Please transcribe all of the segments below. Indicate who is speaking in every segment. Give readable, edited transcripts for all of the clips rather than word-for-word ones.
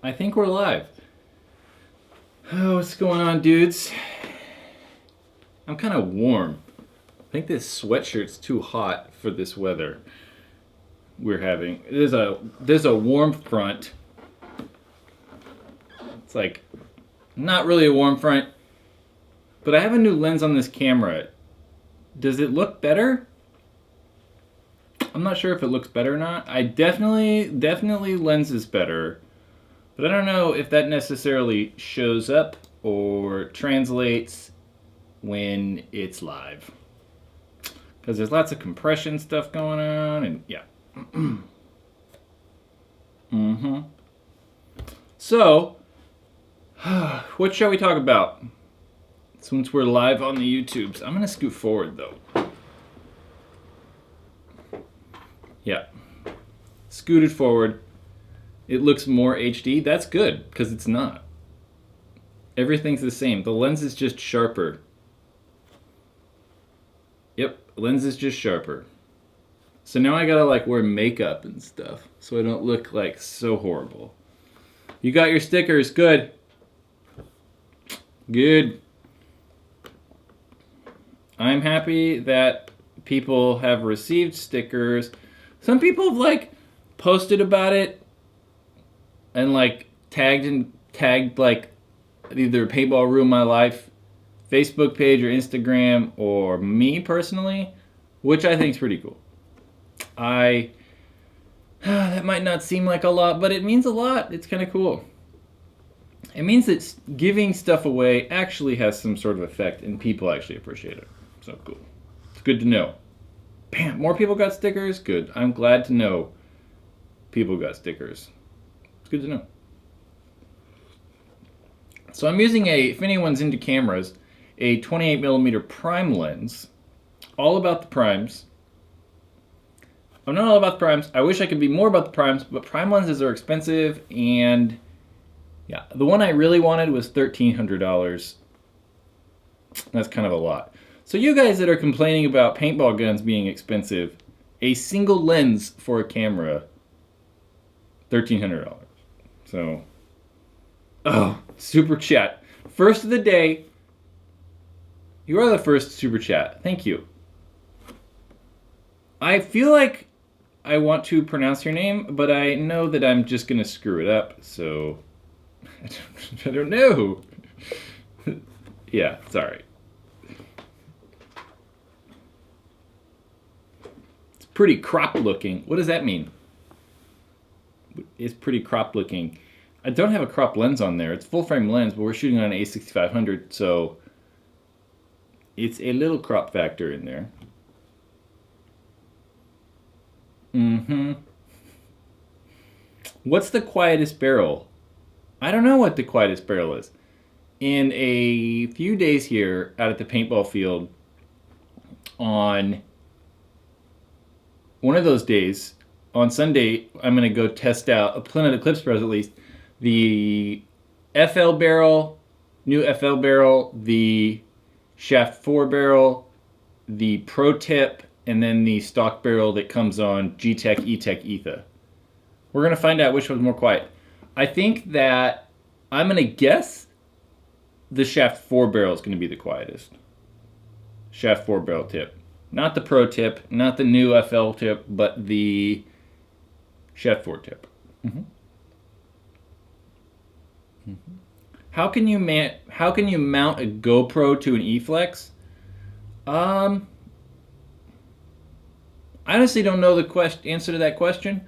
Speaker 1: I think we're live. Oh, what's going on, dudes? I'm kind of warm. I think this sweatshirt's too hot for this weather we're having. There's a warm front. It's like not really a warm front, but I have a new lens on this camera. Does it look better? I'm not sure if it looks better or not. I definitely lens is better. But I don't know if that necessarily shows up or translates when it's live. Because there's lots of compression stuff going on, and yeah. So, what shall we talk about? Since we're live on the YouTubes. I'm going to scoot forward, though. Yeah. Scooted forward. It looks more HD. That's good, because it's not. Everything's the same. The lens is just sharper. Yep, lens is just sharper. So now I gotta like wear makeup and stuff, so I don't look like so horrible. You got your stickers, good. Good. I'm happy that people have received stickers. Some people have like posted about it and like tagged like either Paintball Ruin My Life Facebook page or Instagram or me personally, which I think is pretty cool. That might not seem like a lot, but it means a lot. It's kind of cool. It means that giving stuff away actually has some sort of effect and people actually appreciate it. So cool. It's good to know. Bam, more people got stickers? Good. I'm glad to know people got stickers. It's good to know. So I'm using if anyone's into cameras, a 28mm prime lens. All about the primes. I'm not all about the primes. I wish I could be more about the primes, but prime lenses are expensive, and yeah, the one I really wanted was $1,300. That's kind of a lot. So you guys that are complaining about paintball guns being expensive, a single lens for a camera, $1,300. So, oh, super chat. First of the day. You are the first super chat. Thank you. I feel like I want to pronounce your name, but I know that I'm just going to screw it up, so I don't know. Yeah, sorry. It's pretty cropped looking. What does that mean? It's pretty cropped looking. I don't have a crop lens on there. It's full frame lens, but we're shooting on an A6500, so it's a little crop factor in there. What's the quietest barrel? I don't know what the quietest barrel is. In a few days here out at the paintball field, on one of those days, on Sunday, I'm going to go test out, Planet Eclipse Pros at least, the FL barrel, new FL barrel, the Shaft 4 barrel, the Pro Tip, and then the stock barrel that comes on G-Tech, E-Tech, Etha. We're going to find out which one's more quiet. I think that I'm going to guess the Shaft 4 barrel is going to be the quietest. Shaft 4 barrel tip. Not the Pro Tip, not the new FL tip, but the Shaft 4 tip. How can you mount a GoPro to an E-Flex? I honestly don't know the answer to that question,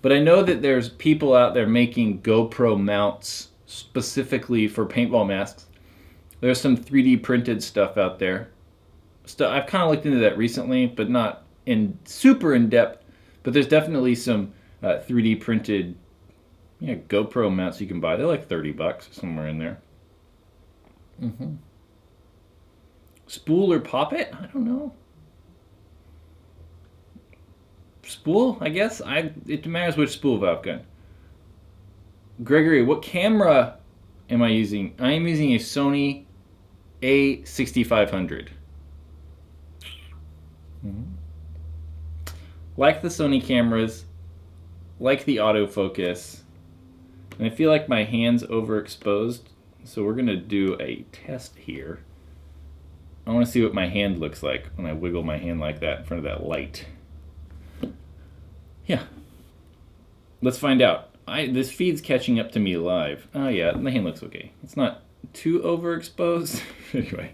Speaker 1: but I know that there's people out there making GoPro mounts specifically for paintball masks. There's some 3D printed stuff out there. I've kind of looked into that recently, but not super in depth. But there's definitely some 3D printed GoPro mounts you can buy. They're like $30, somewhere in there. Spool or pop it? I don't know. Spool, I guess. It matters which spool, Valken. Gregory, what camera am I using? I am using a Sony A6500. Like the Sony cameras, like the autofocus, And I feel like my hand's overexposed, so we're gonna do a test here. I want to see what my hand looks like when I wiggle my hand like that in front of that light. Yeah. Let's find out. This feed's catching up to me live. Oh yeah, my hand looks okay. It's not too overexposed. Anyway,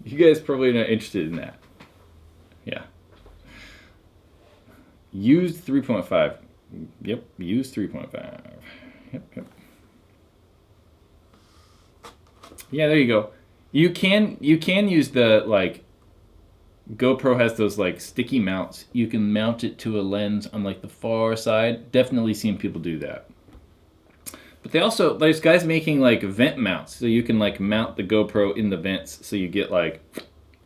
Speaker 1: you guys probably are not interested in that. Yeah. Used 3.5. Yep, used 3.5. Yep. Yeah, there you go. You can use the, like, GoPro has those like sticky mounts. You can mount it to a lens on like the far side. Definitely seen people do that. But they also, there's guys making like vent mounts, so you can like mount the GoPro in the vents, so you get like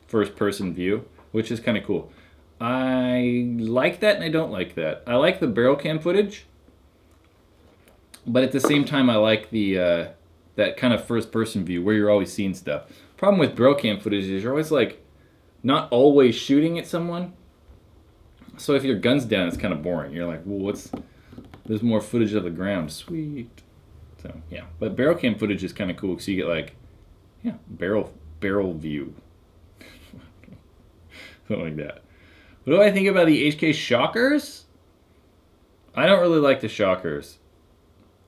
Speaker 1: first person view, which is kind of cool. I like that and I don't like that. I like the barrel cam footage, but at the same time I like the that kind of first person view where you're always seeing stuff. Problem with barrel cam footage is you're always like not always shooting at someone. So if your gun's down, it's kind of boring. You're like, well, there's more footage of the ground. Sweet. So yeah, but barrel cam footage is kind of cool because you get like, yeah, barrel view. Something like that. What do I think about the HK shockers? I don't really like the shockers.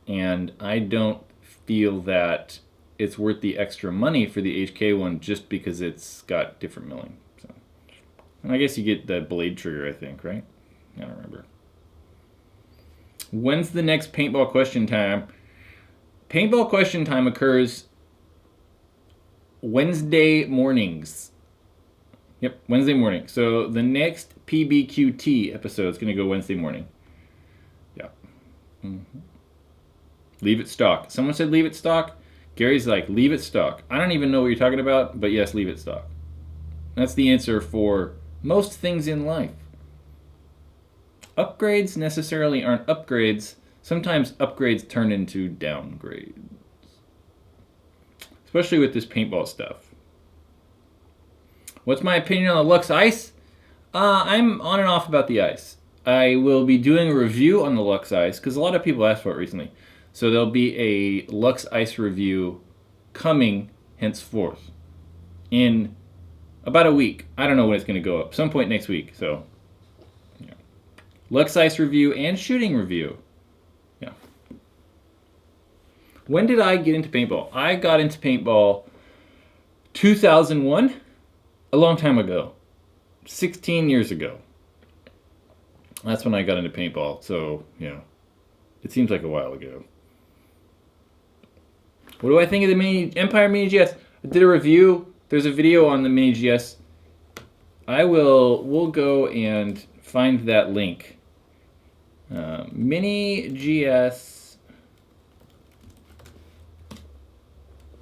Speaker 1: And I don't feel that it's worth the extra money for the HK one just because it's got different milling. So, and I guess you get the blade trigger, I think, right? I don't remember. When's the next paintball question time? Paintball question time occurs Wednesday mornings. Yep, Wednesday morning. So the next PBQT episode is going to go Wednesday morning. Yeah. Mm-hmm. Leave it stock. Someone said leave it stock. Gary's like, leave it stock. I don't even know what you're talking about, but yes, leave it stock. That's the answer for most things in life. Upgrades necessarily aren't upgrades. Sometimes upgrades turn into downgrades. Especially with this paintball stuff. What's my opinion on the Lux Ice? I'm on and off about the ice. I will be doing a review on the Lux Ice because a lot of people asked for it recently. So there'll be a Lux Ice review coming henceforth in about a week. I don't know when it's going to go up. Some point next week. So, yeah. Lux Ice review and shooting review. Yeah. When did I get into paintball? I got into paintball 2001, a long time ago. 16 years ago. That's when I got into paintball. So, yeah. It seems like a while ago. What do I think of the Empire Mini GS? I did a review. There's a video on the Mini GS. We'll go and find that link. Mini GS.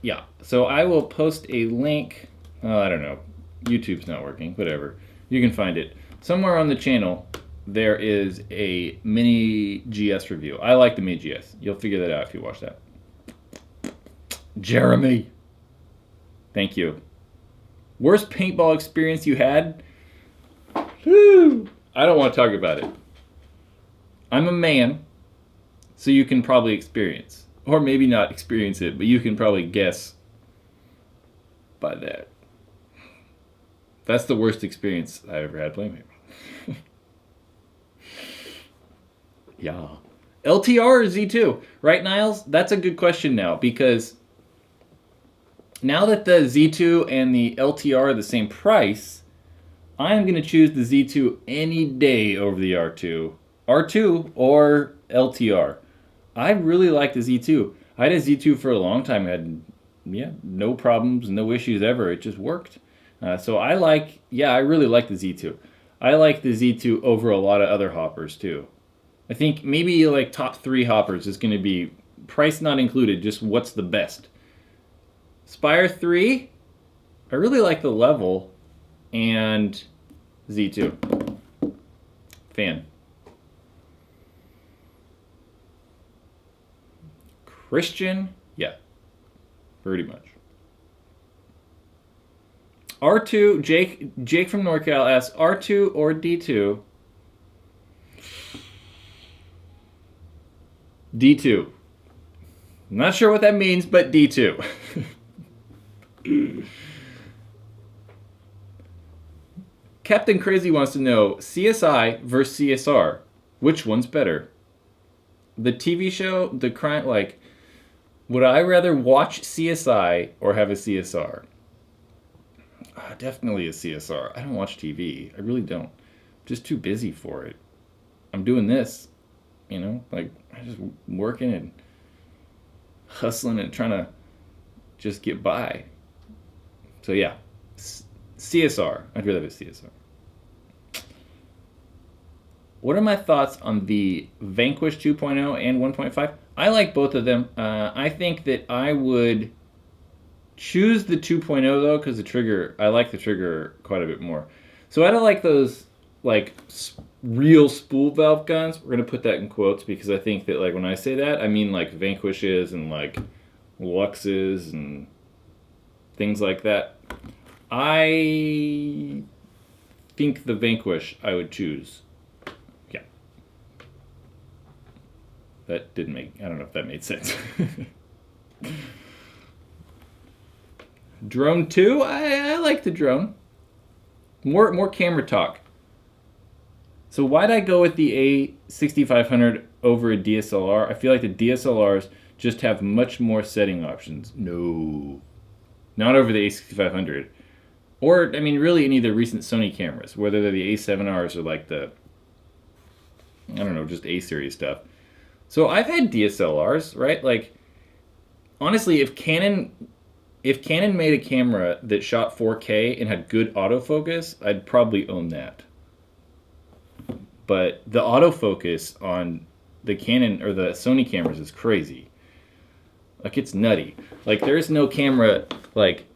Speaker 1: Yeah, so I will post a link. Oh, I don't know. YouTube's not working. Whatever. You can find it. Somewhere on the channel, there is a Mini GS review. I like the Mini GS. You'll figure that out if you watch that. Jeremy. Thank you. Worst paintball experience you had? Whew. I don't want to talk about it. I'm a man, so you can probably experience. Or maybe not experience it, but you can probably guess by that. That's the worst experience I ever had playing paintball. Yeah. LTR or Z2? Right, Niles? That's a good question now, because now that the Z2 and the LTR are the same price, I'm going to choose the Z2 any day over the R2. R2 or LTR. I really like the Z2. I had a Z2 for a long time. I had, no problems, no issues ever. It just worked. So I really like the Z2. I like the Z2 over a lot of other hoppers too. I think maybe like top 3 hoppers is going to be price not included, just what's the best. Spire 3, I really like the level, and Z2. Fan. Christian, yeah, pretty much. R2, Jake from NorCal asks, R2 or D2? D2. I'm not sure what that means, but D2. Captain Crazy wants to know, CSI versus CSR. Which one's better? The TV show, the crime, like, would I rather watch CSI or have a CSR? Definitely a CSR. I don't watch TV. I really don't. I'm just too busy for it. I'm doing this, you know? Like, I'm just working and hustling and trying to just get by. So, yeah. CSR. I'd rather have a CSR. What are my thoughts on the Vanquish 2.0 and 1.5? I like both of them. I think that I would choose the 2.0 though, because the trigger, I like the trigger quite a bit more. So I don't like those like real spool valve guns. We're gonna put that in quotes because I think that like when I say that, I mean like Vanquishes and like Luxes and things like that. I think the Vanquish I would choose. Yeah. That didn't make, I don't know if that made sense. Drone 2, I like the drone. More camera talk. So why'd I go with the A6500 over a DSLR? I feel like the DSLRs just have much more setting options. No. Not over the A6500. Or, I mean, really any of the recent Sony cameras, whether they're the A7Rs or like the, I don't know, just A-series stuff. So I've had DSLRs, right? Like, honestly, if Canon made a camera that shot 4K and had good autofocus, I'd probably own that. But the autofocus on the Canon or the Sony cameras is crazy. Like, it's nutty. Like, there's no camera, like,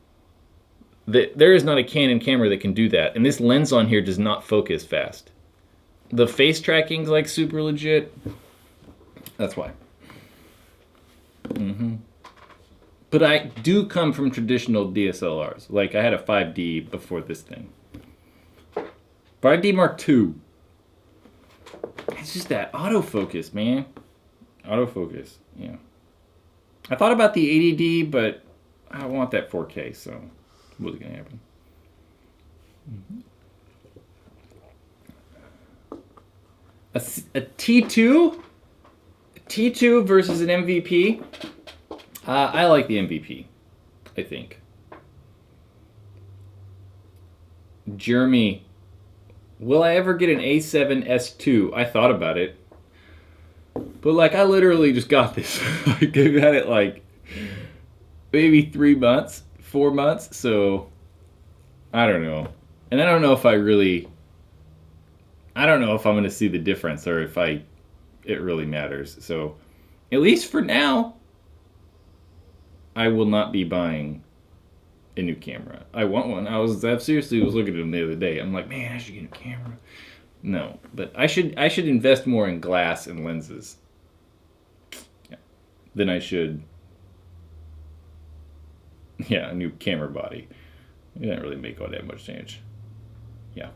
Speaker 1: there is not a Canon camera that can do that. And this lens on here does not focus fast. The face tracking's, like, super legit. That's why. But I do come from traditional DSLRs. Like, I had a 5D before this thing. 5D Mark II. It's just that autofocus, man. Autofocus, yeah. I thought about the 80D, but I want that 4K, so it wasn't going to happen. A T2? T2 versus an MVP? I like the MVP, I think. Jeremy, will I ever get an A7S2? I thought about it. But, like, I literally just got this. Like, I've had it, like, maybe 3 months, 4 months, so I don't know. And I don't know if I don't know if I'm going to see the difference or if it really matters. So, at least for now, I will not be buying a new camera. I want one. I seriously was looking at them the other day. I'm like, man, I should get a camera. No, but I should invest more in glass and lenses. Yeah. Than I should. Yeah, a new camera body. It didn't really make all that much change. Yeah.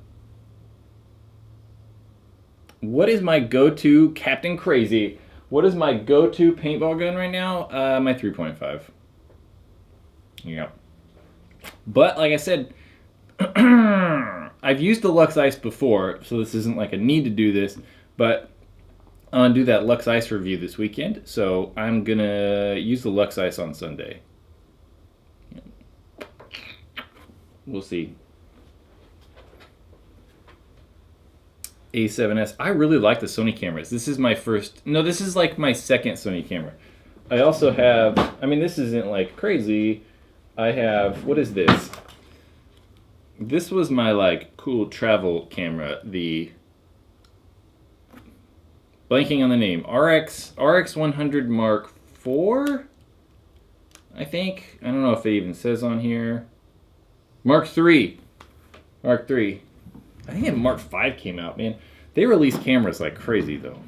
Speaker 1: What is my go-to Captain Crazy? What is my go-to paintball gun right now? My 3.5. Yeah. But like I said, I've used the Lux Ice before, so this isn't like a need to do this, but I'm going to do that Lux Ice review this weekend, so I'm going to use the Lux Ice on Sunday. We'll see. A7S. I really like the Sony cameras. This is my first... No, this is like my second Sony camera. I also have... I mean, this isn't like crazy. I have... What is this? This was my like cool travel camera. The... Blanking on the name. RX 100 Mark IV? I think. I don't know if it even says on here. Mark III. Mark III. I think a Mark V came out, man. They release cameras like crazy, though.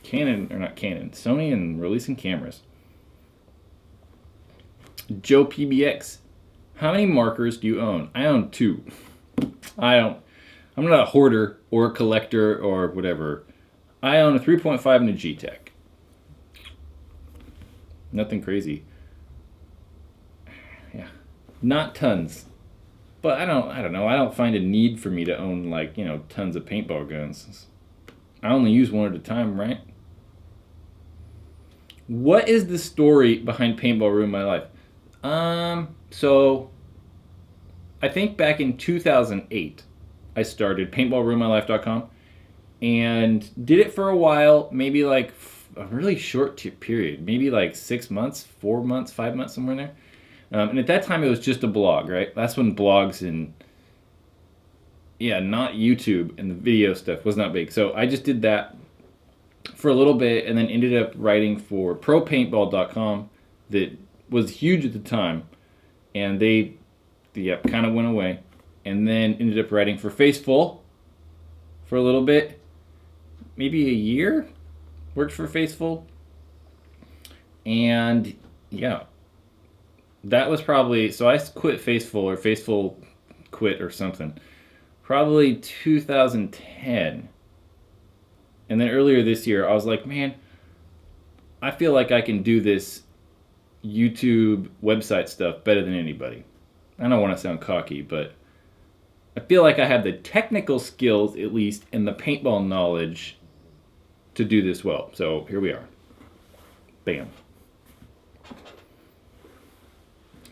Speaker 1: Sony and releasing cameras. Joe PBX. How many markers do you own? I own 2. I'm not a hoarder or a collector or whatever. I own a 3.5 and a G-Tech. Nothing crazy. Yeah, not tons. But I don't know. I don't find a need for me to own like tons of paintball guns. I only use one at a time, right? What is the story behind Paintball Ruined My Life? So I think back in 2008, I started PaintballRuinedMyLife.com and did it for a while, maybe like a really short period, maybe like 6 months, 4 months, 5 months, somewhere in there. And at that time, it was just a blog, right? That's when blogs and not YouTube and the video stuff was not big. So I just did that for a little bit and then ended up writing for ProPaintball.com that was huge at the time. And they kind of went away. And then ended up writing for Faceful for a little bit. Maybe a year. Worked for Faceful. And yeah. That was probably, so I quit Faceful, or Faceful quit or something. Probably 2010. And then earlier this year, I was like, man, I feel like I can do this YouTube website stuff better than anybody. I don't want to sound cocky, but I feel like I have the technical skills, at least, and the paintball knowledge to do this well. So here we are. Bam.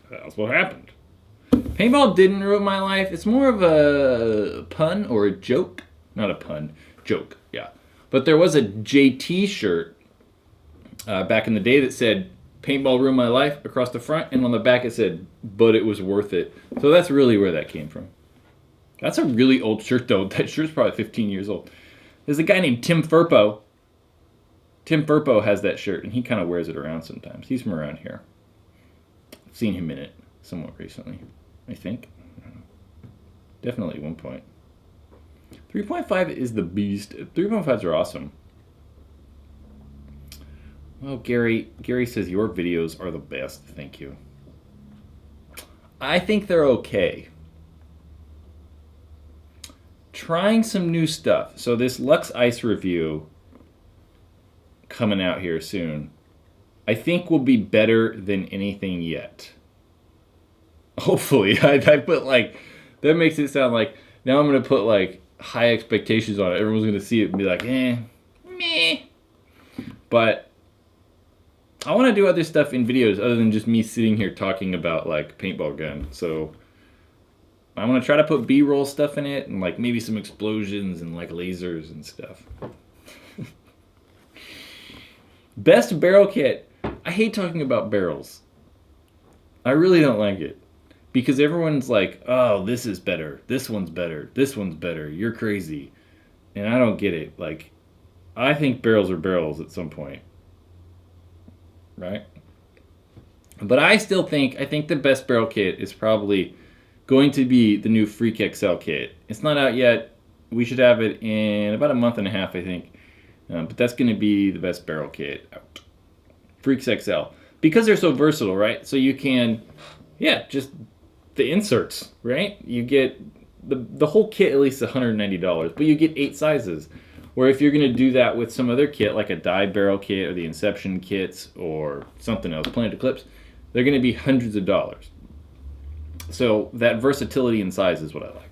Speaker 1: That's what happened. Paintball didn't ruin my life. It's more of a pun or a joke. Not a pun. Joke, yeah. But there was a JT shirt back in the day that said, Paintball ruined my life across the front, and on the back it said, but it was worth it. So that's really where that came from. That's a really old shirt, though. That shirt's probably 15 years old. There's a guy named Tim Furpo. Tim Furpo has that shirt, and he kind of wears it around sometimes. He's from around here. I've seen him in it somewhat recently, I think. Definitely at one point. 3.5 is the beast. 3.5s are awesome. Well, Gary says your videos are the best. Thank you. I think they're okay. Trying some new stuff. So this Lux Ice review coming out here soon, I think will be better than anything yet. Hopefully. I put like, that makes it sound like, now I'm going to put like high expectations on it. Everyone's going to see it and be like, meh. But I want to do other stuff in videos other than just me sitting here talking about like paintball gun. So I want to try to put B-roll stuff in it and like maybe some explosions and like lasers and stuff. Best barrel kit. I hate talking about barrels. I really don't like it. Because everyone's like, oh, this is better. This one's better. This one's better. You're crazy. And I don't get it. Like, I think barrels are barrels at some point. Right? But I think the best barrel kit is probably going to be the new Freak XL kit. It's not out yet. We should have it in about a month and a half, I think. But that's going to be the best barrel kit out. Freaks XL. Because they're so versatile, right? So you can, just the inserts, right? You get the whole kit, at least $190, but you get 8 sizes. Or if you're going to do that with some other kit, like a die barrel kit or the Inception kits or something else, Planet Eclipse, they're going to be hundreds of dollars. So that versatility in size is what I like.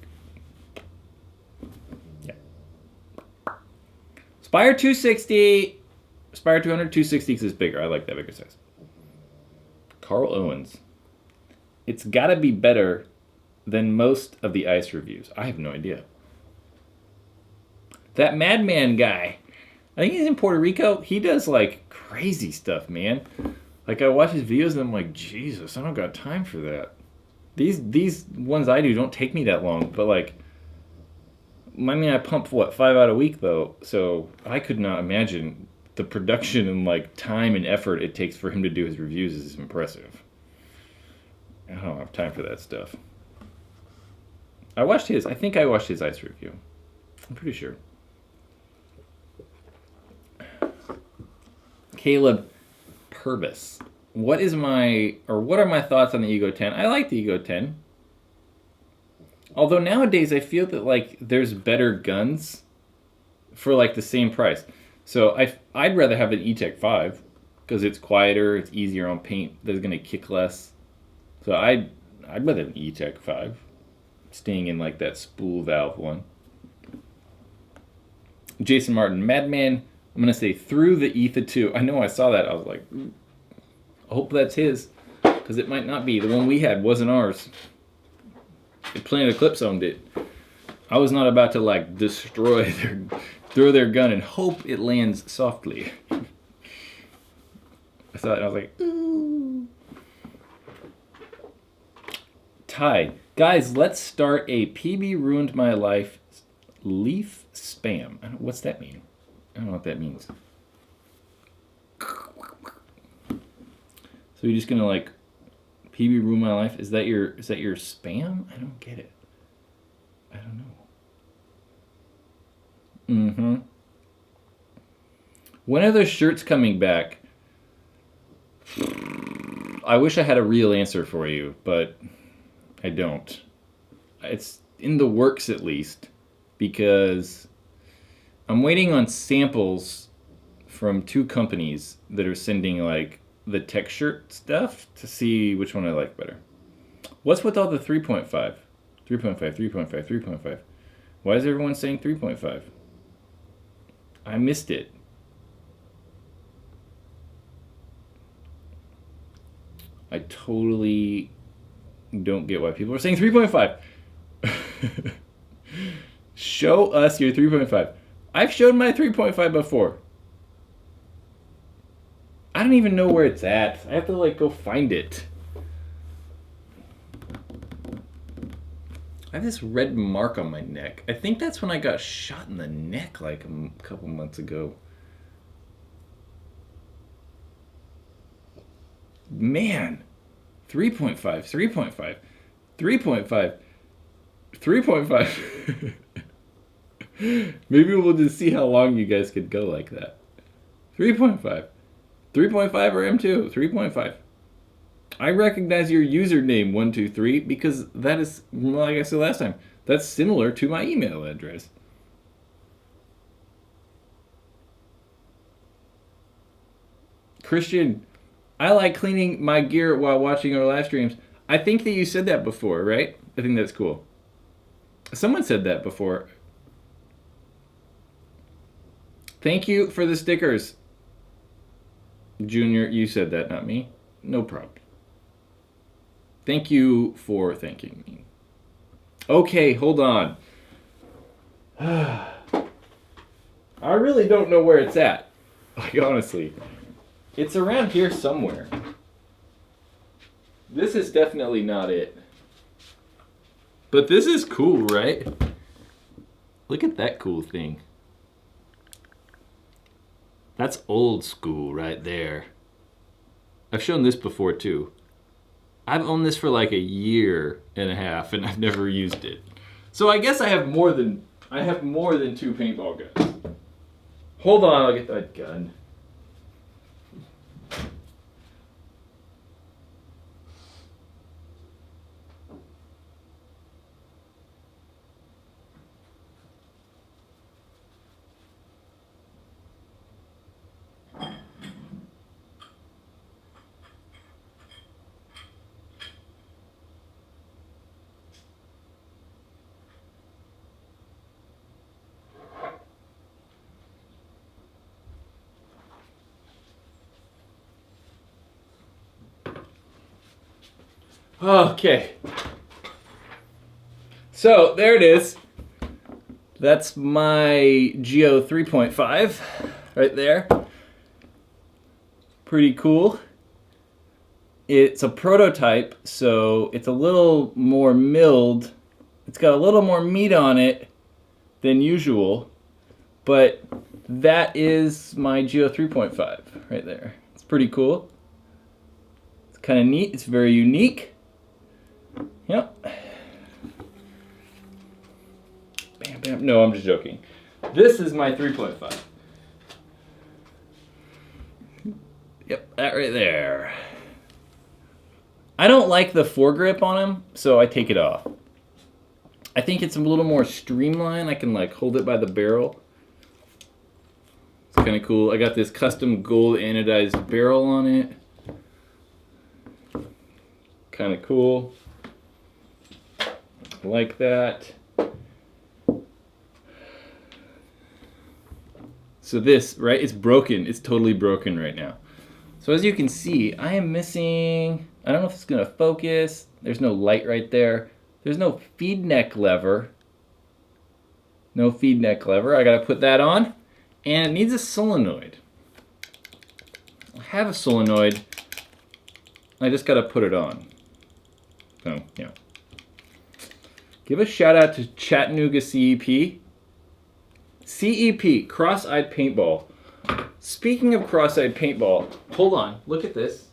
Speaker 1: Spire 260, Spire 200, 260 is bigger. I like that bigger size. Carl Owens. It's got to be better than most of the ice reviews. I have no idea. That Madman guy, I think he's in Puerto Rico. He does like crazy stuff, man. Like I watch his videos and I'm like, Jesus, I don't got time for that. These ones I do don't take me that long, but like, I pump 5 out a week though, so I could not imagine the production and like time and effort it takes for him to do his reviews is impressive. I don't have time for that stuff. I think I watched his ice review. I'm pretty sure. Caleb Purvis. What are my thoughts on the Ego 10? I like the Ego 10. Although nowadays I feel that like there's better guns for like the same price. So I'd rather have an E-Tech 5. because it's quieter, it's easier on paint, that's going to kick less. So I'd rather an E-Tech 5, staying in like that spool valve one. Jason Martin, Madman, I'm going to say through the Ether 2. I know I saw that. I was like, I hope that's his, because it might not be. The one we had wasn't ours. Planet Eclipse owned it. I was not about to like destroy throw their gun and hope it lands softly. I saw it and I was like, ooh. Ty, guys, let's start a PB Ruined My Life leaf spam. What's that mean? I don't know what that means. So you're just gonna like PB Ruined My Life? Is that your spam? I don't get it. I don't know. Mm-hmm. When are those shirts coming back? I wish I had a real answer for you, but I don't. It's in the works at least, because I'm waiting on samples from 2 companies that are sending like the tech shirt stuff to see which one I like better. What's with all the 3.5? 3.5, 3.5, 3.5. Why is everyone saying 3.5? I missed it. I totally don't get why people are saying 3.5. Show us your 3.5. I've showed my 3.5 before. I don't even know where it's at. I have to like go find it. I have this red mark on my neck. I think that's when I got shot in the neck like a couple months ago. Man, 3.5, 3.5, 3.5, 3.5. Maybe we'll just see how long you guys could go like that. 3.5. 3.5 or M2? 3.5. I recognize your username 123 because that is, like I said last time, that's similar to my email address. Christian, I like cleaning my gear while watching our live streams. I think that you said that before, right? I think that's cool. Someone said that before. Thank you for the stickers. Junior, you said that, not me. No problem. Thank you for thanking me. Okay, hold on. I really don't know where it's at. Like, honestly. It's around here somewhere. This is definitely not it. But this is cool, right? Look at that cool thing. That's old school right there. I've shown this before too. I've owned this for like a year and a half and I've never used it. So I guess I have more than 2 paintball guns. Hold on, I'll get that gun. Okay. So there it is. That's my Geo 3.5 right there. Pretty cool. It's a prototype, so it's a little more milled. It's got a little more meat on it than usual, but that is my Geo 3.5 right there. It's pretty cool. It's kind of neat. It's very unique. Yep. Bam, bam. No, I'm just joking. This is my 3.5. Yep, that right there. I don't like the foregrip on him, so I take it off. I think it's a little more streamlined. I can like hold it by the barrel. kind of cool. I got this custom gold anodized barrel on it. Kind of cool. Like that. So this, right, it's broken. It's totally broken right now. So as you can see, I am missing, I don't know if it's going to focus. There's no light right there. There's no feed neck lever. No feed neck lever. I got to put that on. And it needs a solenoid. I have a solenoid. I just got to put it on. So, yeah. Give a shout out to Chattanooga CEP. CEP, Cross-Eyed Paintball. Speaking of cross-eyed paintball, hold on, look at this.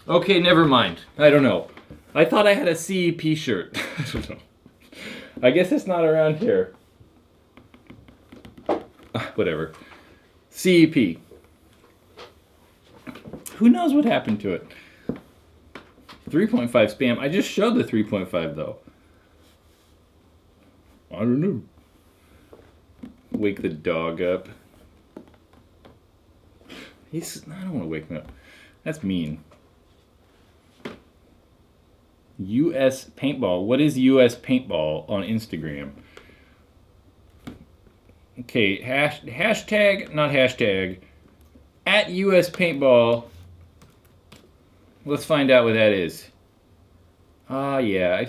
Speaker 1: Okay, never mind. I don't know. I thought I had a CEP shirt. I don't know. I guess it's not around here. Whatever. CEP. Who knows what happened to it? 3.5 spam. I just showed the 3.5 though. I don't know. Wake the dog up. I don't want to wake him up. That's mean. US Paintball. What is US Paintball on Instagram? Okay, hashtag, not hashtag, at US Paintball. Let's find out what that is. Yeah, I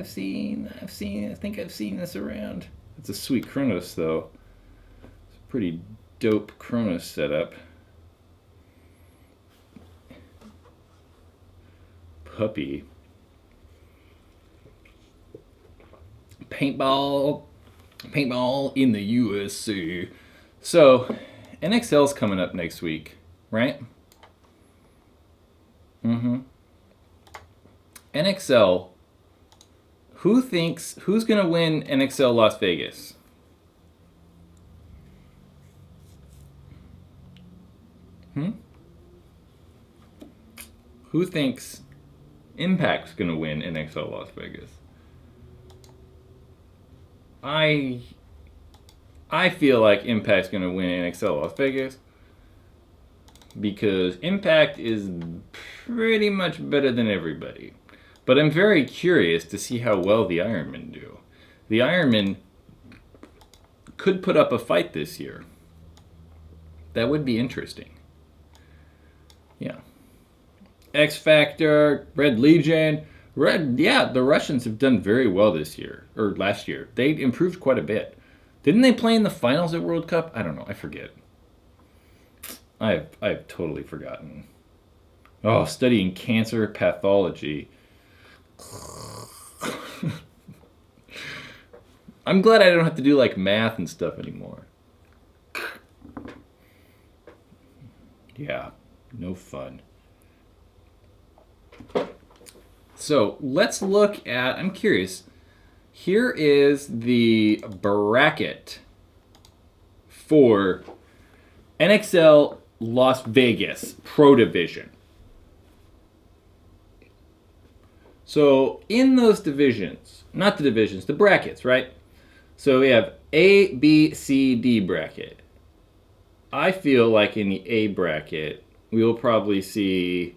Speaker 1: think I've seen this around. It's a sweet Chronos though. It's a pretty dope Chronos setup. Puppy. Paintball in the USA. So, NXL's coming up next week, right? NXL. Who's gonna win NXL Las Vegas? Who thinks Impact's gonna win NXL Las Vegas? I feel like Impact's gonna win NXL Las Vegas because Impact is pretty much better than everybody. But I'm very curious to see how well the Ironmen do. The Ironmen could put up a fight this year. That would be interesting. Yeah. X Factor, Red Legion. The Russians have done very well this year, or last year. They improved quite a bit. Didn't they play in the finals at World Cup? I don't know. I forget. I've totally forgotten. Oh, studying cancer pathology. I'm glad I don't have to do like math and stuff anymore. Yeah, no fun. So let's look at, I'm curious, here is the bracket for NXL Las Vegas Pro Division. So in those divisions, not the divisions, the brackets, right? So we have A, B, C, D bracket. I feel like in the A bracket, we will probably see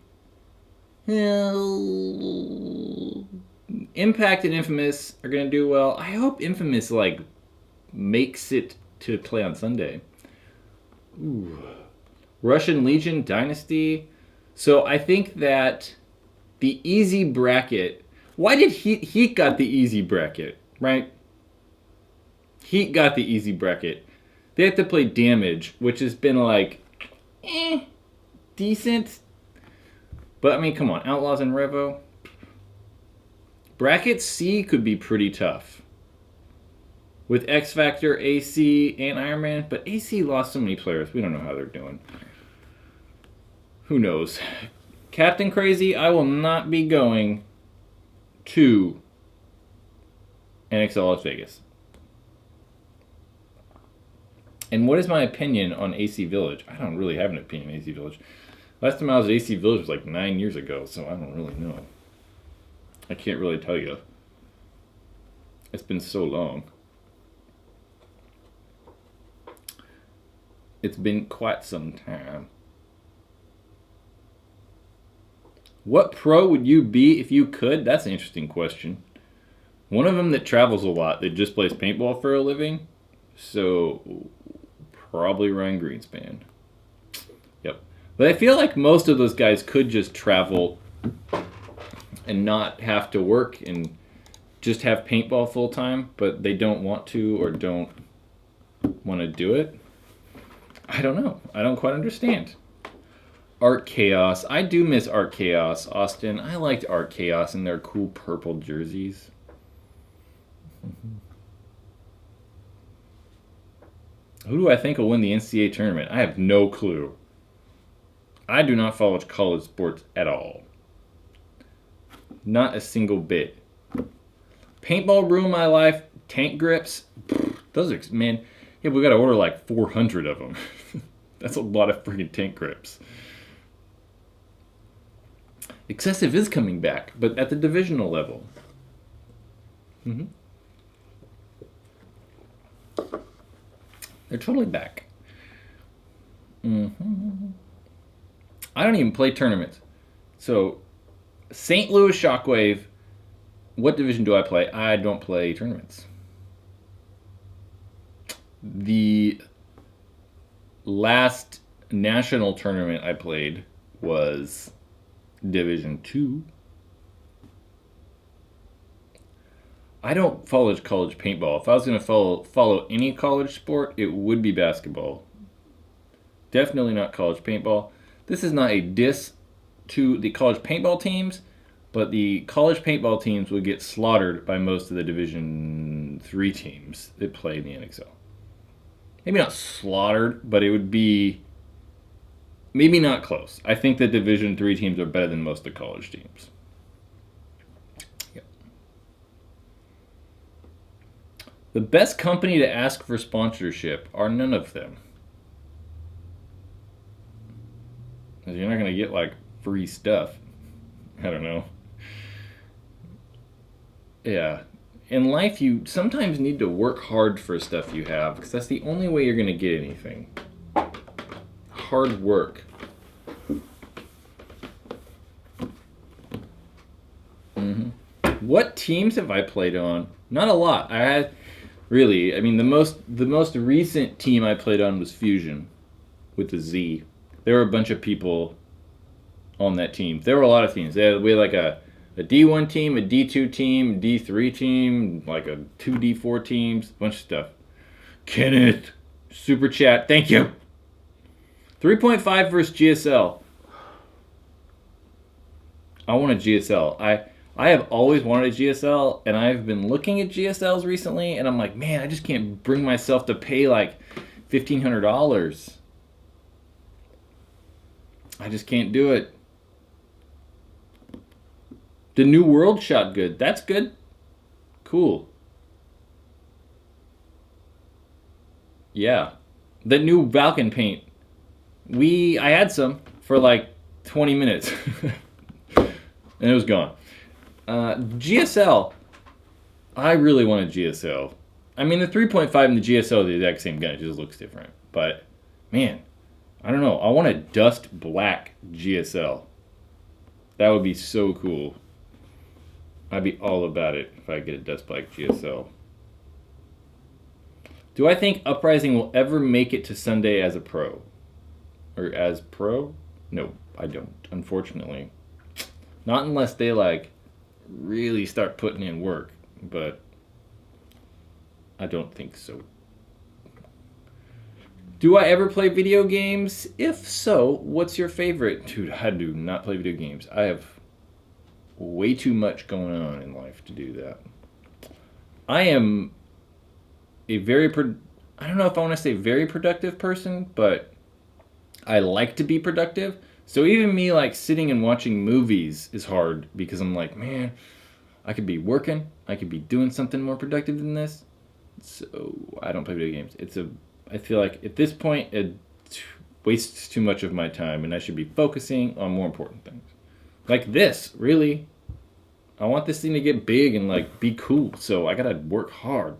Speaker 1: Impact and Infamous are going to do well. I hope Infamous, makes it to play on Sunday. Ooh. Russian Legion Dynasty. So I think that the easy bracket... Why did Heat got the easy bracket, right? Heat got the easy bracket. They have to play Damage, which has been decent. But I mean, come on, Outlaws and Revo. Bracket C could be pretty tough. With X Factor, AC, and Iron Man. But AC lost so many players. We don't know how they're doing. Who knows? Captain Crazy, I will not be going to NXL Las Vegas. And what is my opinion on AC Village? I don't really have an opinion on AC Village. Last time I was at AC Village was like 9 years ago, so I don't really know. I can't really tell you. It's been so long. It's been quite some time. What pro would you be if you could? That's an interesting question. One of them that travels a lot, that just plays paintball for a living. So, probably Ryan Greenspan. Yep. But I feel like most of those guys could just travel and not have to work and just have paintball full time, but they don't want to or don't want to do it. I don't know. I don't quite understand. Art Chaos. I do miss Art Chaos, Austin. I liked Art Chaos and their cool purple jerseys. Who do I think will win the NCAA tournament? I have no clue. I do not follow college sports at all. Not a single bit. Paintball Ruined My Life tank grips. Those are, man, yeah, we got to order like 400 of them. That's a lot of freaking tank grips. Excessive is coming back, but at the divisional level. They're totally back. I don't even play tournaments. So, St. Louis Shockwave, what division do I play? I don't play tournaments. The last national tournament I played was Division 2. I don't follow college paintball. If I was going to follow any college sport, it would be basketball. Definitely not college paintball. This is not a diss to the college paintball teams, but the college paintball teams would get slaughtered by most of the Division 3 teams that play in the NXL. Maybe not slaughtered, but it would be maybe not close. I think the Division 3 teams are better than most of the college teams. Yep. The best company to ask for sponsorship are none of them. Because you're not going to get like free stuff. I don't know. Yeah. In life, you sometimes need to work hard for stuff you have, because that's the only way you're going to get anything. Hard work. What teams have I played on? Not a lot. I had really. I mean, the most recent team I played on was Fusion, with the Z. There were a bunch of people on that team. There were a lot of teams. We had like a D1 team, a D2 team, a D3 team, like a 2 D4 teams, a bunch of stuff. Kenneth, super chat, thank you. 3.5 versus GSL. I want a GSL. I have always wanted a GSL, and I've been looking at GSLs recently, and I'm like, man, I just can't bring myself to pay like $1,500. I just can't do it. The New World shot good. That's good. Cool. Yeah. The new Valken paint. I had some for like 20 minutes. And it was gone. GSL. I really want a GSL. I mean, the 3.5 and the GSL are the exact same gun. It just looks different. But, man, I don't know. I want a dust black GSL. That would be so cool. I'd be all about it if I get a dust black GSL. Do I think Uprising will ever make it to Sunday as a pro? Or as pro? No, I don't, unfortunately. Not unless they, like, really start putting in work. But I don't think so. Do I ever play video games? If so, what's your favorite? Dude, I do not play video games. I have way too much going on in life to do that. I am a very, I don't know if I want to say very productive person, but I like to be productive. So even me like sitting and watching movies is hard because I'm like, man, I could be working. I could be doing something more productive than this. So I don't play video games. I feel like at this point it wastes too much of my time and I should be focusing on more important things. Like this, really. I want this thing to get big and like be cool. So I gotta work hard.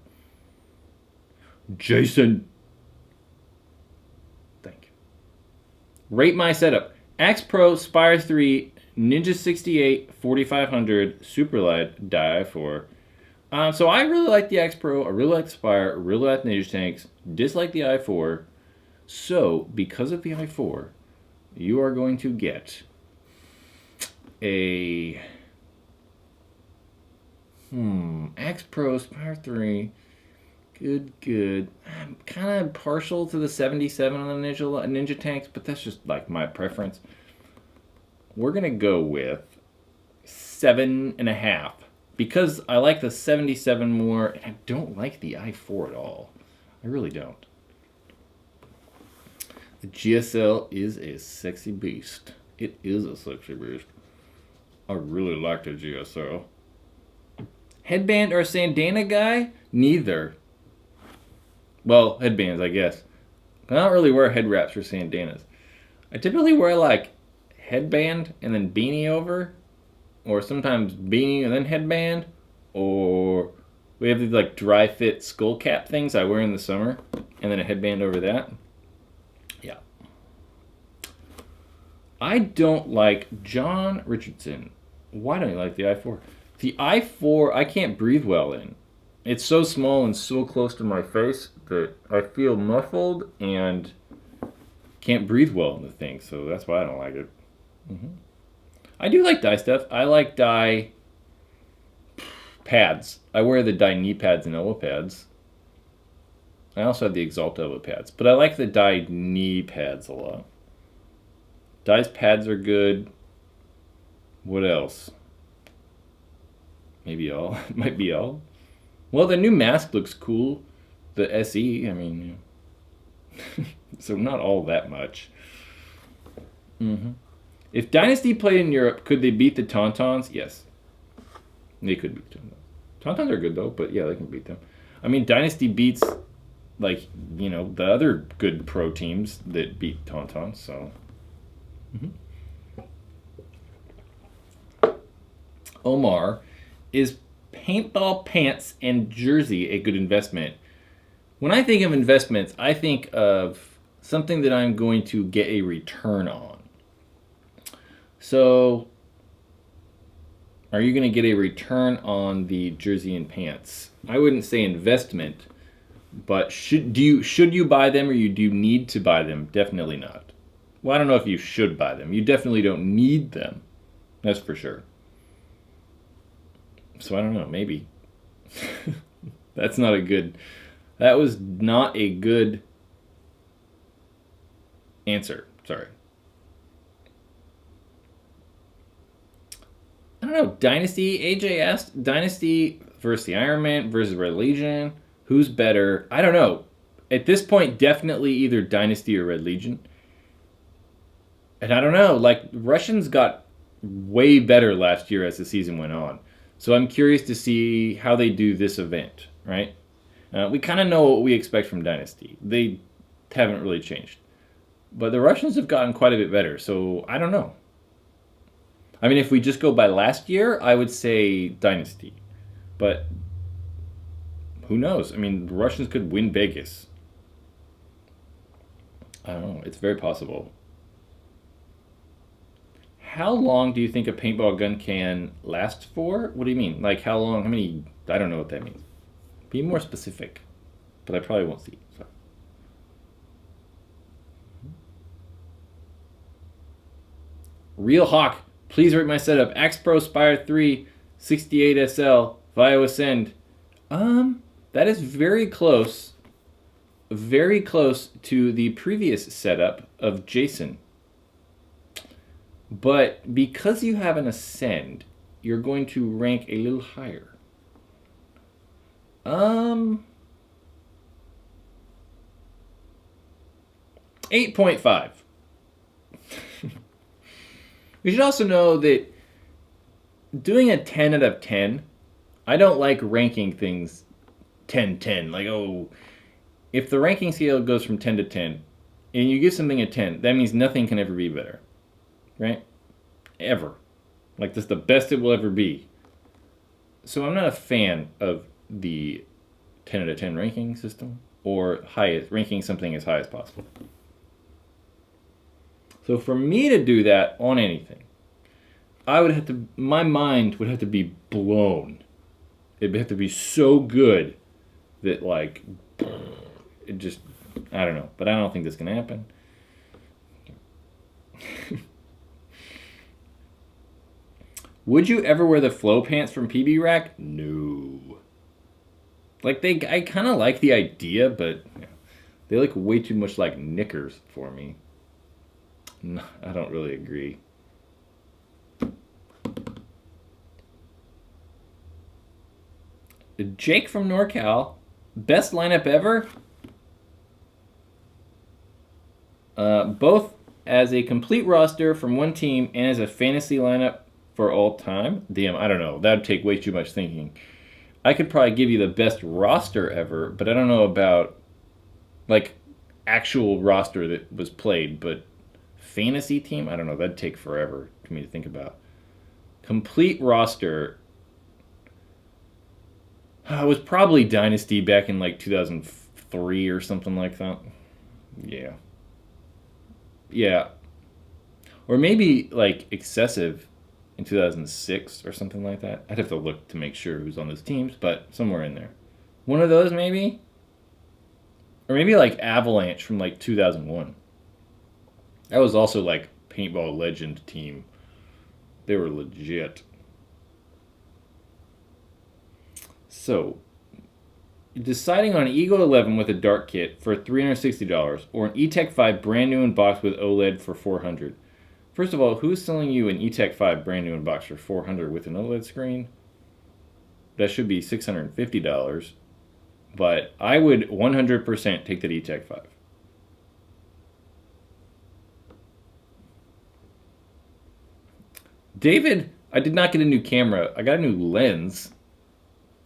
Speaker 1: Jason. Thank you. Rate my setup. Axe Pro, Spire 3, Ninja 68, 4500, Superlight, Die 4. So I really like the Axe Pro, I really like the Spire, I really like the Ninja Tanks, dislike the i4. So, because of the i4, you are going to get a Axe Pro, Spire 3, good. I'm kind of partial to the 77 on the Ninja Tanks, but that's just like my preference. We're going to go with 7.5. Because I like the 77 more, and I don't like the i4 at all. I really don't. The GSL is a sexy beast. It is a sexy beast. I really like the GSL. Headband or Sandana guy? Neither. Well, headbands, I guess. I don't really wear head wraps or sandanas. I typically wear like headband and then beanie over. Or sometimes beanie and then headband. Or we have these like dry fit skull cap things I wear in the summer. And then a headband over that. Yeah. I don't like John Richardson. Why don't you like the i4? The i4 I can't breathe well in. It's so small and so close to my face that I feel muffled and can't breathe well in the thing. So that's why I don't like it. I do like dye stuff. I like dye pads. I wear the dye knee pads and elbow pads. I also have the Exalt elbow pads. But I like the dye knee pads a lot. Dye's pads are good. What else? Maybe all. Might be all. Well, the new mask looks cool. The SE, I mean, so not all that much. If Dynasty played in Europe, could they beat the Tauntauns? Yes. They could beat them. Tauntauns are good, though, but yeah, they can beat them. I mean, Dynasty beats, like, you know, the other good pro teams that beat Tauntauns, so. Omar, is paintball pants and jersey a good investment? When I think of investments, I think of something that I'm going to get a return on. So, are you going to get a return on the jersey and pants? I wouldn't say investment, but should you buy them or do you need to buy them? Definitely not. Well, I don't know if you should buy them. You definitely don't need them. That's for sure. So I don't know, maybe. That was not a good answer. Sorry. I don't know. Dynasty, AJ asked, Dynasty versus the Iron Man versus Red Legion. Who's better? I don't know. At this point, definitely either Dynasty or Red Legion. And I don't know. Like, Russians got way better last year as the season went on. So I'm curious to see how they do this event, right? We kind of know what we expect from Dynasty. They haven't really changed. But the Russians have gotten quite a bit better, so I don't know. I mean, if we just go by last year, I would say Dynasty. But who knows? I mean, the Russians could win Vegas. I don't know. It's very possible. How long do you think a paintball gun can last for? What do you mean? Like how long? How many? I don't know what that means. Be more specific. But I probably won't see. So. Real Hawk, please rate my setup. Axe Pro Spire 3, 68 SL, Vio Ascend. That is very close. very close to the previous setup of Jason. But because you have an Ascend, you're going to rank a little higher. 8.5. We should also know that doing a 10 out of 10, I don't like ranking things 10-10. Like, oh, if the ranking scale goes from 10 to 10, and you give something a 10, that means nothing can ever be better. Right? Ever. Like, this is the best it will ever be. So I'm not a fan of the 10 out of 10 ranking system, or ranking something as high as possible. So for me to do that on anything, my mind would have to be blown. It'd have to be so good that, like, it just, I don't know. But I don't think that's going to happen. Would you ever wear the flow pants from PB Rack? No. Like, I kind of like the idea, but they look way too much like knickers for me. No, I don't really agree. Jake from NorCal, best lineup ever? Both as a complete roster from one team and as a fantasy lineup for all time? Damn, I don't know. That would take way too much thinking. I could probably give you the best roster ever, but I don't know about, like, actual roster that was played, but fantasy team? I don't know. That'd take forever for me to think about. Complete roster. It was probably Dynasty back in, like, 2003 or something like that. Yeah. Yeah. Or maybe, like, Excessive in 2006 or something like that. I'd have to look to make sure who's on those teams, but somewhere in there. One of those, maybe? Or maybe, like, Avalanche from, like, 2001. That was also, like, Paintball Legend team. They were legit. So, deciding on an Eagle 11 with a dark kit for $360 or an E-Tech 5 brand new in box with OLED for $400. First of all, who's selling you an E-Tech 5 brand new in box for $400 with an OLED screen? That should be $650. But I would 100% take that E-Tech 5. David, I did not get a new camera. I got a new lens.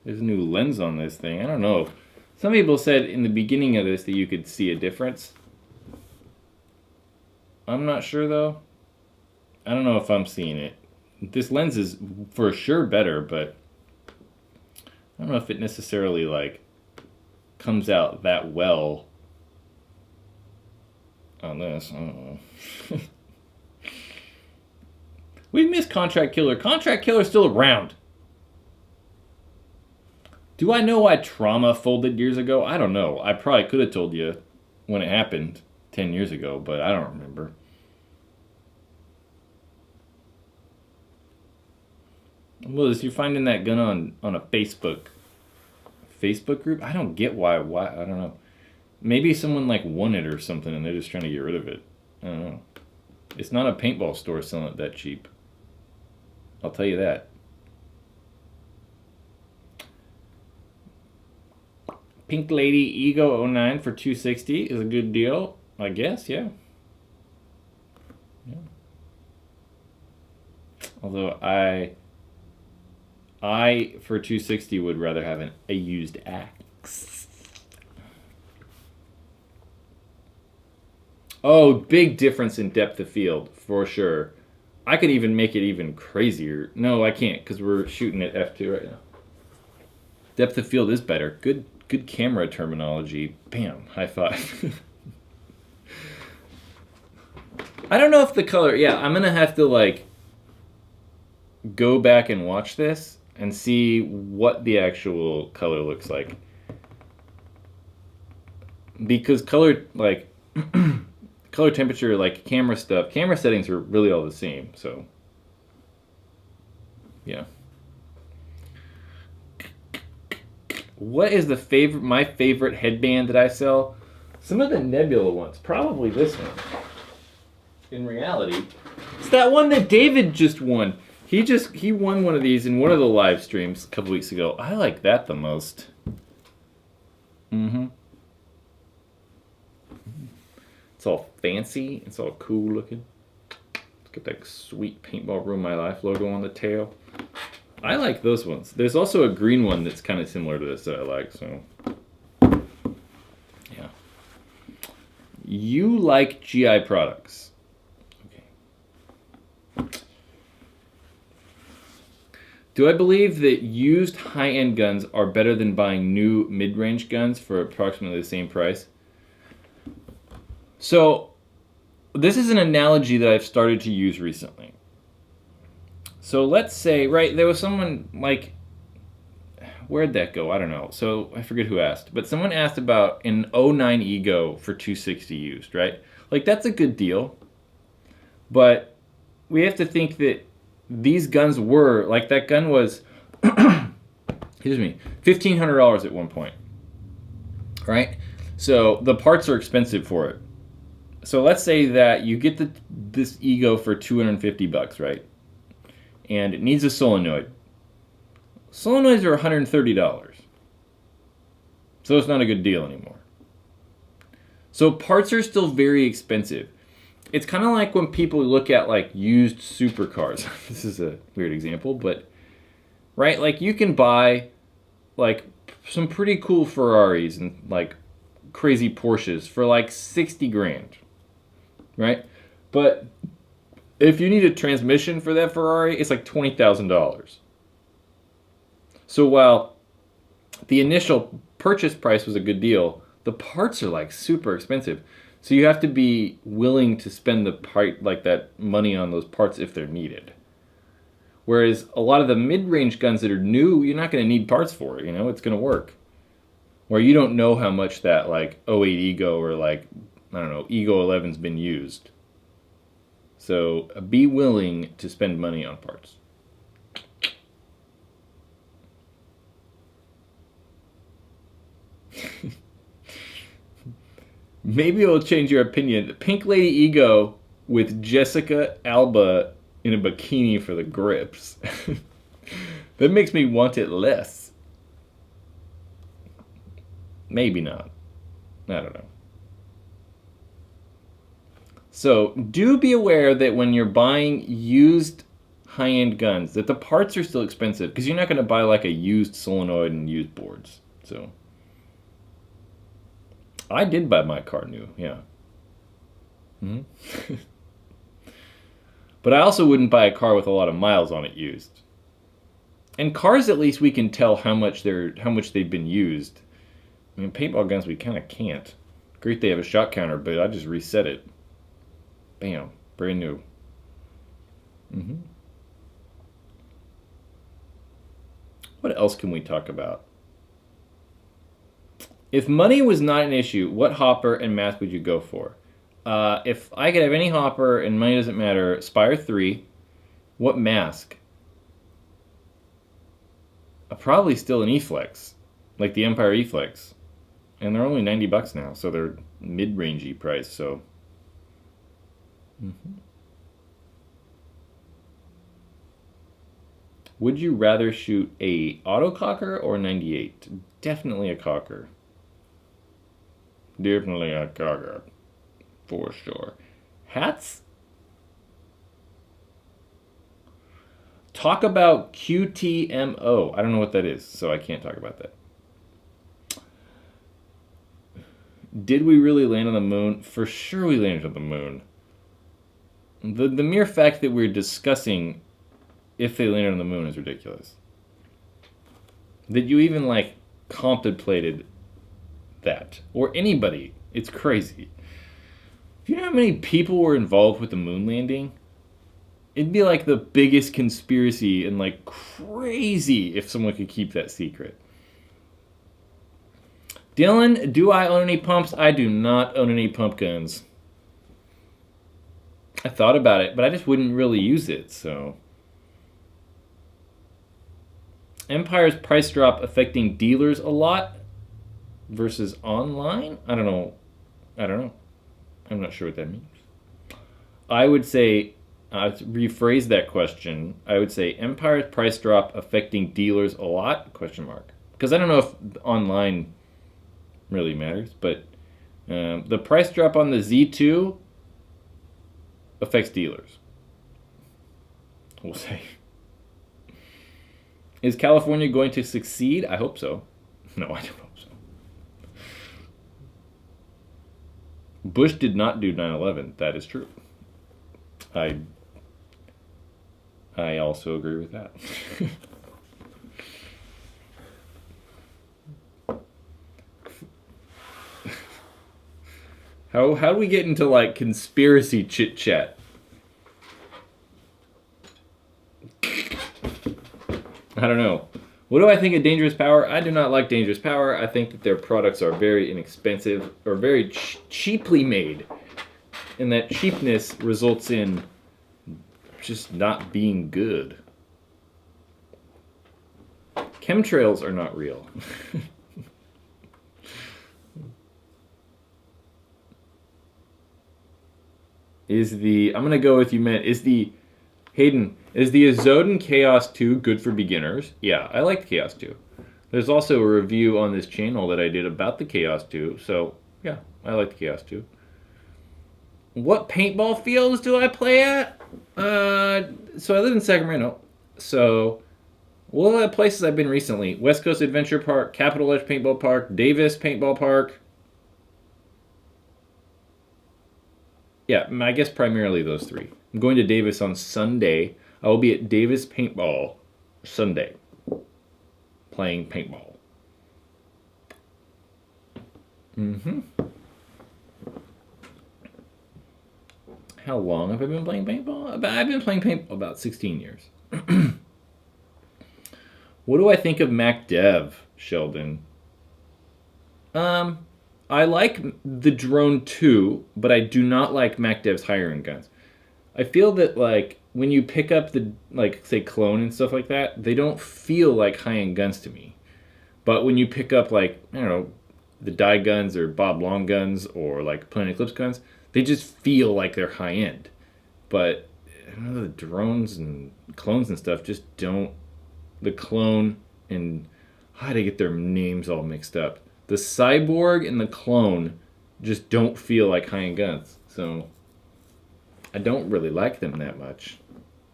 Speaker 1: There's a new lens on this thing. I don't know. Some people said in the beginning of this that you could see a difference. I'm not sure, though. I don't know if I'm seeing it. This lens is for sure better, but I don't know if it necessarily, like, comes out that well on this. I don't know. We missed Contract Killer. Contract Killer's still around. Do I know why Trauma folded years ago? I don't know. I probably could have told you when it happened 10 years ago, but I don't remember. Liz, you're finding that gun on a Facebook group? I don't get why. I don't know. Maybe someone, like, won it or something and they're just trying to get rid of it. I don't know. It's not a paintball store selling it that cheap. I'll tell you that. Pink Lady Ego 09 for $260 is a good deal, I guess, yeah. Although I for $260 would rather have a used axe. Oh, big difference in depth of field, for sure. I could even make it even crazier. No, I can't, because we're shooting at f2 right now. Depth of field is better. Good camera terminology. Bam, high five. I don't know if the color... Yeah, I'm going to have to, like, go back and watch this and see what the actual color looks like. Because color, like... color temperature, like camera stuff, camera settings are really all the same, so yeah. What is my favorite headband that I sell? Some of the Nebula ones, probably this one. In reality, it's that one that David just won. He won one of these in one of the live streams a couple weeks ago. I like that the most. Mm-hmm. It's all fancy. It's all cool looking. Let's get that sweet Paintball Ruin My Life logo on the tail. I like those ones. There's also a green one that's kind of similar to this that I like, so. Yeah. You like GI products. Okay. Do I believe that used high-end guns are better than buying new mid-range guns for approximately the same price? So, this is an analogy that I've started to use recently. So let's say, right, there was someone like, where'd that go? I don't know. So I forget who asked, but someone asked about an '09 Ego for $260 used, right? Like, that's a good deal, but we have to think that these guns were, like, that gun was, excuse me, $1,500 at one point, right? So the parts are expensive for it. So let's say that you get this Ego for $250, right? And it needs a solenoid. Solenoids are $130. So it's not a good deal anymore. So parts are still very expensive. It's kind of like when people look at like used supercars. This is a weird example, but right, like you can buy like some pretty cool Ferraris and like crazy Porsches for like 60 grand, right? But if you need a transmission for that Ferrari, it's like $20,000. So while the initial purchase price was a good deal, the parts are like super expensive. So you have to be willing to spend that money on those parts if they're needed. Whereas a lot of the mid-range guns that are new, you're not going to need parts for it, it's going to work. Where you don't know how much that like '08 Ego or like, I don't know, Ego 11's been used. So be willing to spend money on parts. Maybe it'll change your opinion. The Pink Lady Ego with Jessica Alba in a bikini for the grips. That makes me want it less. Maybe not. I don't know. So do be aware that when you're buying used high-end guns, that the parts are still expensive because you're not going to buy like a used solenoid and used boards. So I did buy my car new, yeah. Mm-hmm. But I also wouldn't buy a car with a lot of miles on it used. And cars, at least we can tell how much they've been used. I mean, paintball guns we kind of can't. Great, they have a shot counter, but I just reset it. Bam, brand new. Mm-hmm. What else can we talk about? If money was not an issue, what hopper and mask would you go for? If I could have any hopper and money doesn't matter, Spire 3. What mask? Probably still an E-Flex, like the Empire E-Flex. And they're only $90 now, so they're mid-rangey price, so. Mm-hmm. Would you rather shoot a autococker or 98? Definitely a cocker. Definitely a cocker. For sure. Hats? Talk about QTMO. I don't know what that is, so I can't talk about that. Did we really land on the moon? For sure we landed on the moon. The mere fact that we're discussing if they landed on the moon is ridiculous. That you even like contemplated that. Or anybody. It's crazy. Do you know how many people were involved with the moon landing? It'd be like the biggest conspiracy and like crazy if someone could keep that secret. Dylan, do I own any pumps? I do not own any pump guns. I thought about it, but I just wouldn't really use it, so. Empire's price drop affecting dealers a lot versus online? I don't know. I don't know. I'm not sure what that means. I would say, to rephrase that question, I would say Empire's price drop affecting dealers a lot? Question mark. Because I don't know if online really matters, but the price drop on the Z2 affects dealers. We'll say. Is California going to succeed? I hope so. No, I don't hope so. Bush did not do 9/11. That is true. I also agree with that. How do we get into like conspiracy chit chat? I don't know. What do I think of Dangerous Power? I do not like Dangerous Power. I think that their products are very inexpensive or very cheaply made. And that cheapness results in just not being good. Chemtrails are not real. I'm going to go with you, man. Hayden, is the Azoden Chaos 2 good for beginners? Yeah, I like the Chaos 2. There's also a review on this channel that I did about the Chaos 2, so yeah, I like the Chaos 2. What paintball fields do I play at? So I live in Sacramento, so what are the places I've been recently? West Coast Adventure Park, Capitol Edge Paintball Park, Davis Paintball Park. Yeah, I guess primarily those three. I'm going to Davis on Sunday. I will be at Davis Paintball Sunday, playing paintball. How long have I been playing paintball? I've been playing paintball about 16 years. What do I think of Mac Dev, Sheldon? I like the Drone 2, but I do not like Mac Dev's higher-end guns. I feel that, like, when you pick up the, like, say, Clone and stuff like that, they don't feel like high-end guns to me. But when you pick up, like, I don't know, the Die guns or Bob Long guns or, like, Planet Eclipse guns, they just feel like they're high-end. But, I don't know, the drones and clones and stuff just don't... The Clone and... How did I get their names all mixed up? The Cyborg and the Clone just don't feel like high-end guns. So, I don't really like them that much.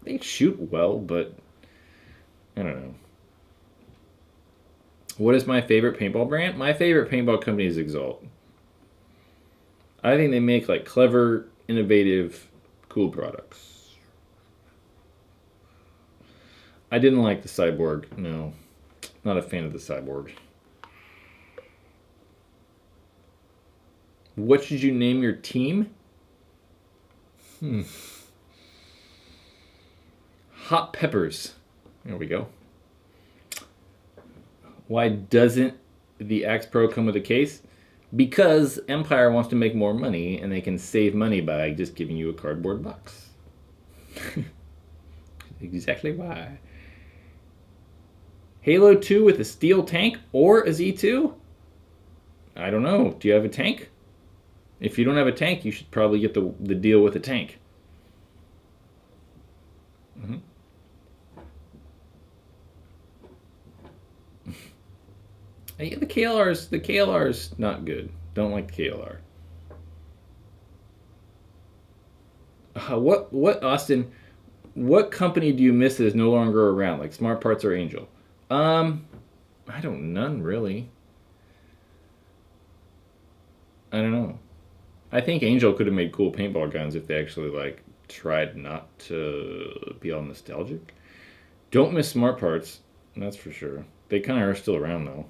Speaker 1: They shoot well, but I don't know. What is my favorite paintball brand? My favorite paintball company is Exalt. I think they make like clever, innovative, cool products. I didn't like the Cyborg. No, not a fan of the Cyborg. What should you name your team? Hot Peppers. There we go. Why doesn't the Axe Pro come with a case? Because Empire wants to make more money, and they can save money by just giving you a cardboard box. Exactly why. Halo 2 with a steel tank or a Z2? I don't know. Do you have a tank? If you don't have a tank, you should probably get the deal with a tank. Yeah, the KLR's not good. Don't like the KLR. What Austin? What company do you miss that is no longer around? Like Smart Parts or Angel? None really. I don't know. I think Angel could have made cool paintball guns if they actually like tried not to be all nostalgic. Don't miss Smart Parts, that's for sure. They kind of are still around though.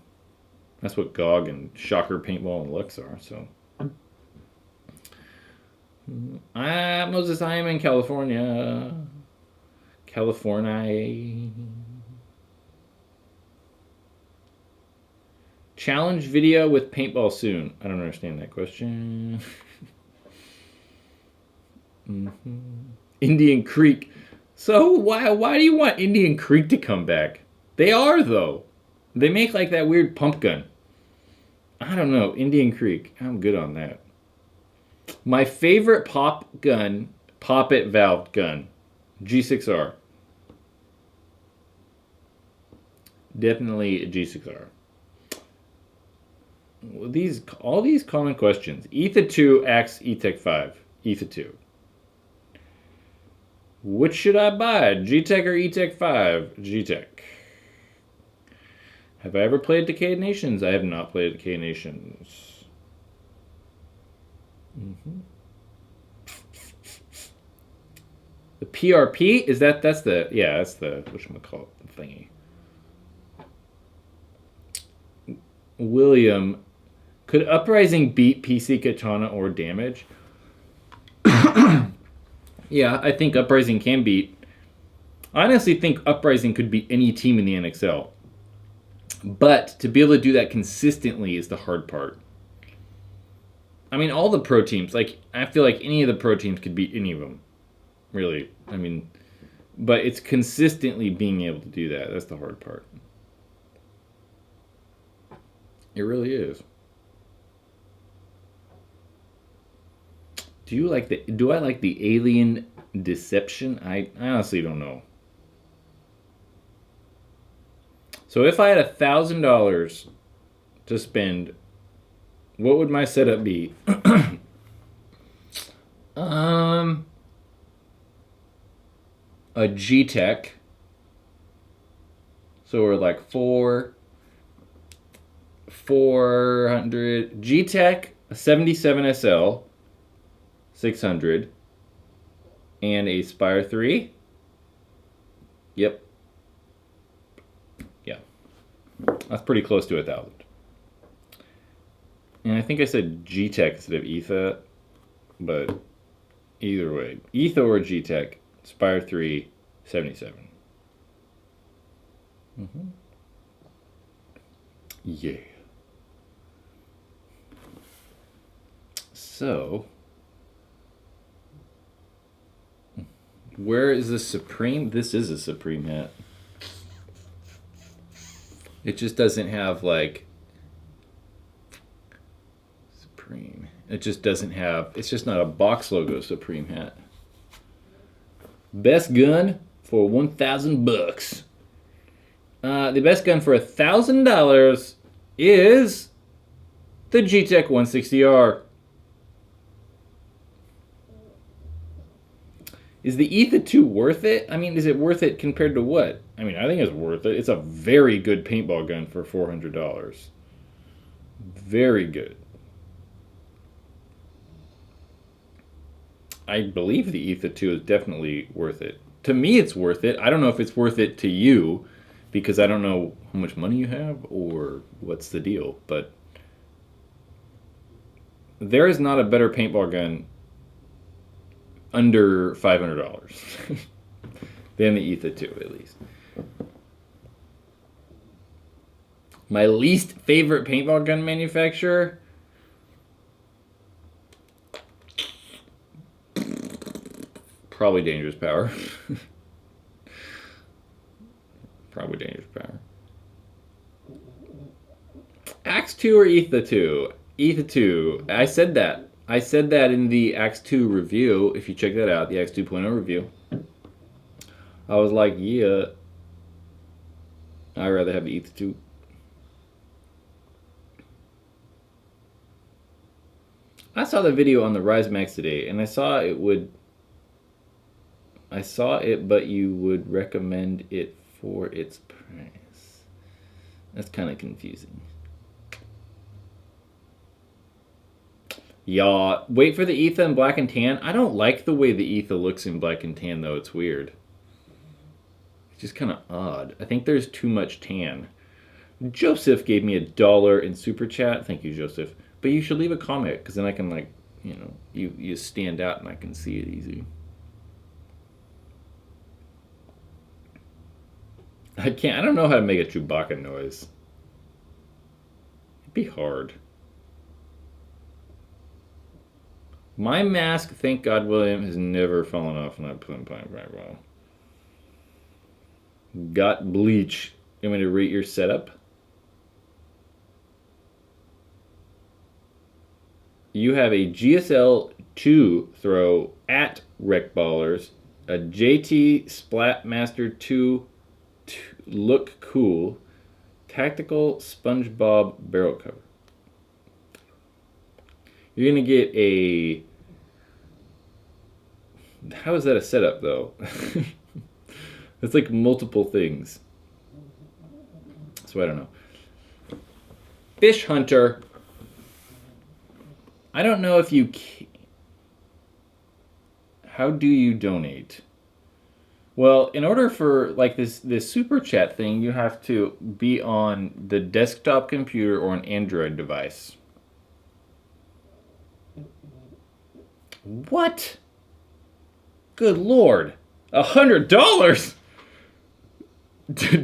Speaker 1: That's what GOG and Shocker Paintball and Lux are. So, Moses, I am in California. California. Challenge video with paintball soon. I don't understand that question. Indian Creek. So why do you want Indian Creek to come back? They are though. They make like that weird pump gun. I don't know. Indian Creek. I'm good on that. My favorite pop gun, pop-it valve gun, G6R. Definitely a G6R. All these common questions. Etha 2, Axe, E-Tech 5. Etha 2. Which should I buy? G-Tech or E-Tech 5? G-Tech. Have I ever played Decayed Nations? I have not played Decayed Nations. The PRP? That's the whatchamacallit, the thingy. William, could Uprising beat PC Katana or Damage? Yeah, I think Uprising can beat. I honestly think Uprising could beat any team in the NXL. But to be able to do that consistently is the hard part. I mean, all the pro teams, I feel like any of the pro teams could beat any of them. Really. I mean, but it's consistently being able to do that. That's the hard part. It really is. Do I like the Alien Deception? I honestly don't know. So if I had $1,000 to spend, what would my setup be? A G-Tech. So we're like 400 G-Tech, a 77 SL, 600, and a Spire 3. Yep. Yeah. That's pretty close to 1,000. And I think I said G-Tech instead of Etha, but either way. Etha or G-Tech, Spire 3, 77. Yeah. So, where is the Supreme? This is a Supreme hat. It just doesn't have Supreme. It just doesn't have, it's just not a box logo Supreme hat. Best gun for $1,000. The best gun for $1,000 is the G-Tech 160R. Is the Etha 2 worth it? I mean, is it worth it compared to what? I mean, I think it's worth it. It's a very good paintball gun for $400. Very good. I believe the Etha 2 is definitely worth it. To me, it's worth it. I don't know if it's worth it to you, because I don't know how much money you have or what's the deal. But there is not a better paintball gun under $500 than the Etha 2, at least. My least favorite paintball gun manufacturer? Probably Dangerous Power. Probably Dangerous Power. Axe 2 or Etha 2? Etha 2. I said that. I said that in the Axe 2 review. If you check that out, the Axe 2.0 review. I was like, yeah, I'd rather have the Etha 2. I saw the video on the Rise Max today, and I saw it, but you would recommend it for its price. That's kind of confusing. Yeah, wait for the Etha in black and tan. I don't like the way the Etha looks in black and tan, though. It's weird. It's just kind of odd. I think there's too much tan. Joseph gave me $1 in super chat. Thank you, Joseph. But you should leave a comment, because then I can, you stand out and I can see it easy. I don't know how to make a Chewbacca noise. It'd be hard. My mask, thank God, William, has never fallen off when I put it back well. Got bleach. You want me to rate your setup? You have a GSL 2 throw at Wreck Ballers, a JT Splatmaster 2 look cool, tactical SpongeBob barrel cover. You're gonna get a. How is that a setup though? It's like multiple things. So I don't know. Fish Hunter. I don't know if you. How do you donate? Well, in order for like this super chat thing, you have to be on the desktop computer or an Android device. What? Good Lord. $100?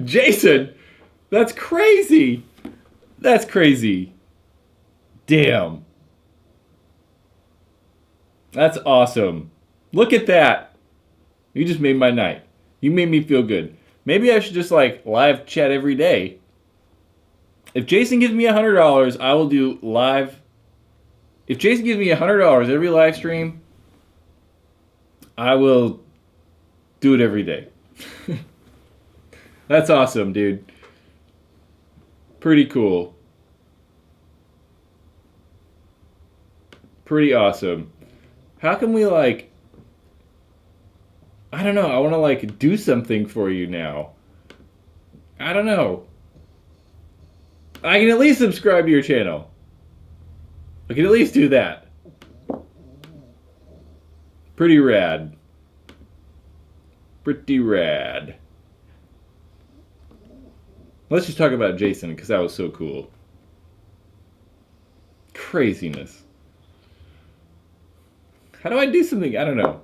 Speaker 1: Jason, that's crazy. That's crazy. Damn. That's awesome. Look at that. You just made my night. You made me feel good. Maybe I should just like live chat every day. If Jason gives me $100, I will do live. If Jason gives me $100 every live stream, I will do it every day. That's awesome, dude. Pretty cool. Pretty awesome. How can we like... I don't know. I want to like do something for you now. I don't know. I can at least subscribe to your channel. I can at least do that. Pretty rad. Pretty rad. Let's just talk about Jason, because that was so cool. Craziness. How do I do something? I don't know.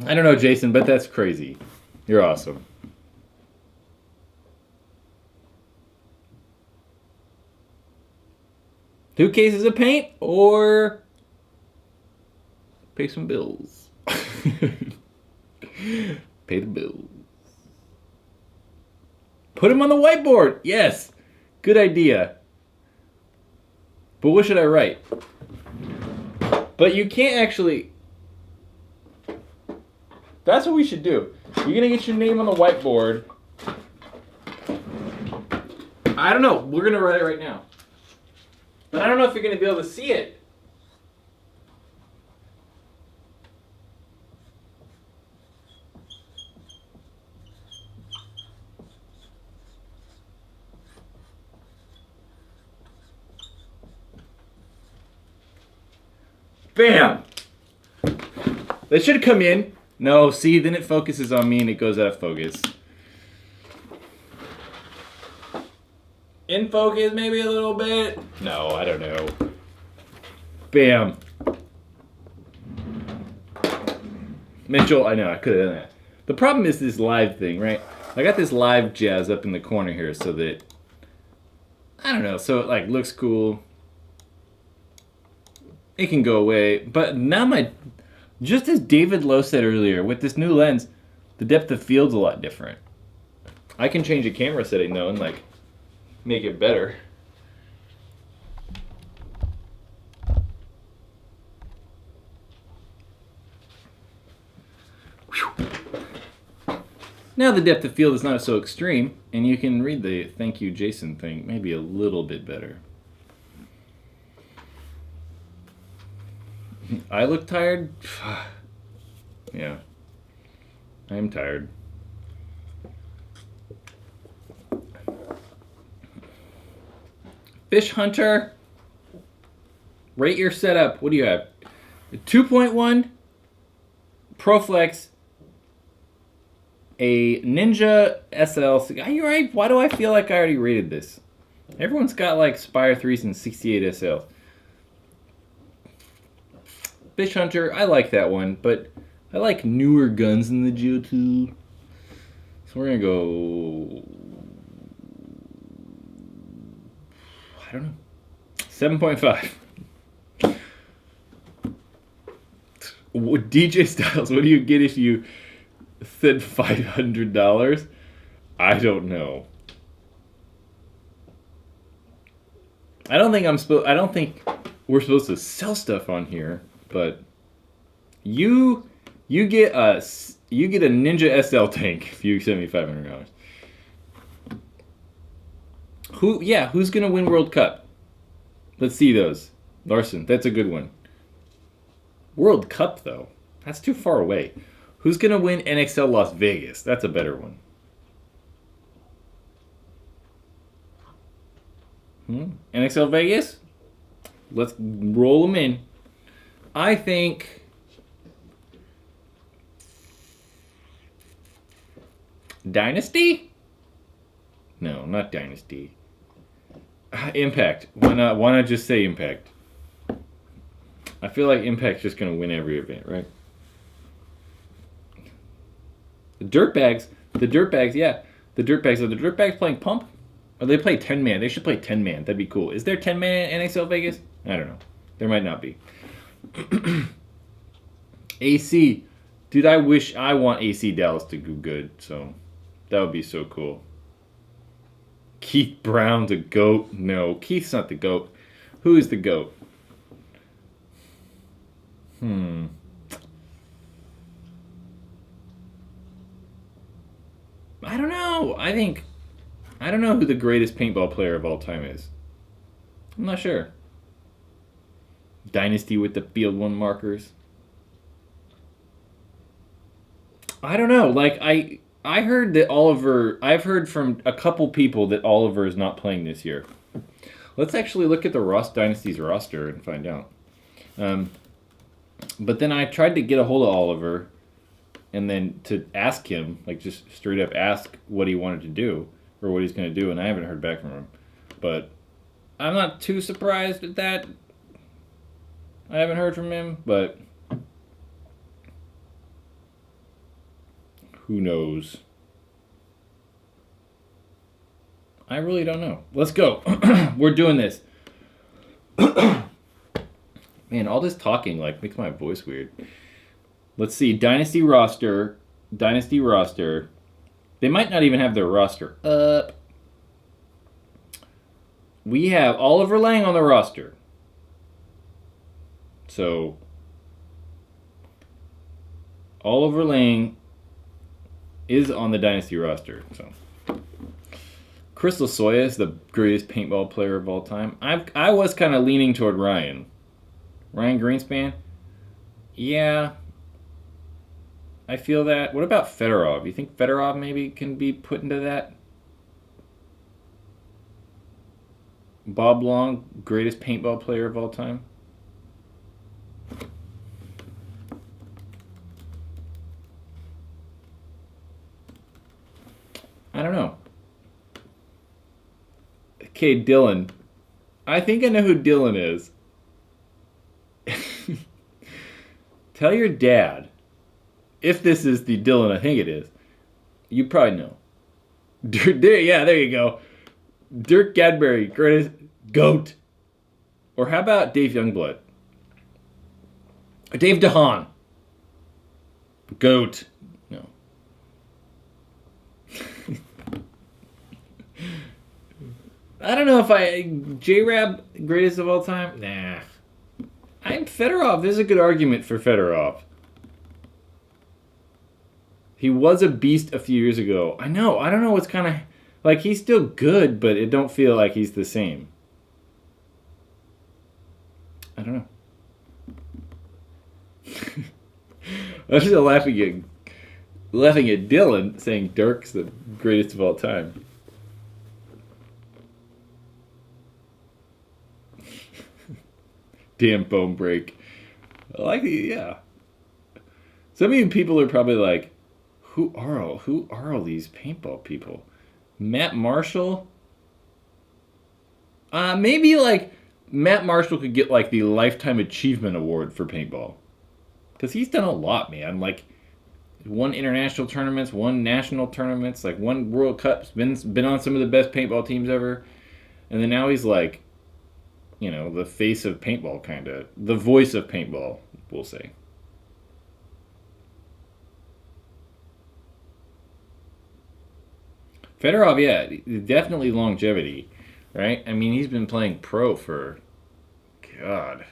Speaker 1: I don't know, Jason, but that's crazy. You're awesome. Two cases of paint or pay some bills. Pay the bills. Put them on the whiteboard. Yes. Good idea. But what should I write? But you can't actually... That's what we should do. You're going to get your name on the whiteboard. I don't know. We're going to write it right now. But I don't know if you're going to be able to see it. Bam! That should come in. No, see, then it focuses on me and it goes out of focus. In focus maybe a little bit. No, I don't know. Bam. Mitchell, I know, I could have done that. The problem is this live thing, right? I got this live jazz up in the corner here so that, I don't know, so it like looks cool. It can go away, but now just as David Lowe said earlier, with this new lens, the depth of field's a lot different. I can change a camera setting though and like make it better. Whew. Now the depth of field is not so extreme, and you can read the thank you Jason thing maybe a little bit better. I look tired? Yeah. I am tired. Fish Hunter. Rate your setup. What do you have? A 2.1 Proflex, a Ninja SL. You're right. Why do I feel like I already rated this? Everyone's got like Spire 3s and 68 SLs. Fish Hunter, I like that one, but I like newer guns in the GO2. So we're gonna go, I don't know, 7.5. DJ Styles, what do you get if you said $500? I don't know. I don't think we're supposed to sell stuff on here, but you get a Ninja SL tank if you send me $500. Who's gonna win World Cup? Let's see those. Larson, that's a good one. World Cup though, that's too far away. Who's gonna win NXL Las Vegas? That's a better one. NXL Vegas? Let's roll them in. I think Dynasty? No, not Dynasty. Impact. Why not just say Impact? I feel like Impact's just gonna win every event, right? The Dirtbags, yeah. The Dirtbags, are the Dirtbags playing Pump? Or they play 10-man? They should play 10-man. That'd be cool. Is there 10-man in NXL Vegas? I don't know. There might not be. AC. Dude, I want AC Dallas to do good, so that would be so cool. Keith Brown, the GOAT? No, Keith's not the GOAT. Who is the GOAT? I don't know. I don't know who the greatest paintball player of all time is. I'm not sure. Dynasty with the Field 1 markers. I don't know. Like, I heard that Oliver... I've heard from a couple people that Oliver is not playing this year. Let's actually look at the Dynasty's roster and find out. But then I tried to get a hold of Oliver and then to ask him, like just straight up ask what he wanted to do or what he's going to do, and I haven't heard back from him. But I'm not too surprised at that. I haven't heard from him, but who knows? I really don't know. Let's go. We're doing this. Man, all this talking like makes my voice weird. Let's see. Dynasty roster. They might not even have their roster up. We have Oliver Lang on the roster. So, Oliver Lang is on the Dynasty roster. So, Crystal Soya is the greatest paintball player of all time. I was kind of leaning toward Ryan. Ryan Greenspan? Yeah. I feel that. What about Fedorov? You think Fedorov maybe can be put into that? Bob Long, greatest paintball player of all time? I don't know. Okay, Dylan. I think I know who Dylan is. Tell your dad, if this is the Dylan I think it is, you probably know. Yeah, there you go. Dirk Gadbury, greatest GOAT. Or how about Dave Youngblood? Or Dave DeHaan. GOAT. No. I don't know if J-Rab, greatest of all time? Nah. Fedorov. There's a good argument for Fedorov. He was a beast a few years ago. I know. I don't know what's kind of... Like, he's still good, but it don't feel like he's the same. I don't know. I was just laughing at Dylan saying Dirk's the greatest of all time. Damn foam break. I like the, yeah. Some of you people are probably like, who are all these paintball people? Matt Marshall? Maybe like Matt Marshall could get like the Lifetime Achievement Award for paintball. Because he's done a lot, man. Like, won international tournaments, won national tournaments, like won World Cups, been on some of the best paintball teams ever. And then now he's like, you know, the face of paintball, kind of. The voice of paintball, we'll say. Fedorov, yeah, definitely longevity, right? I mean, he's been playing pro for, God.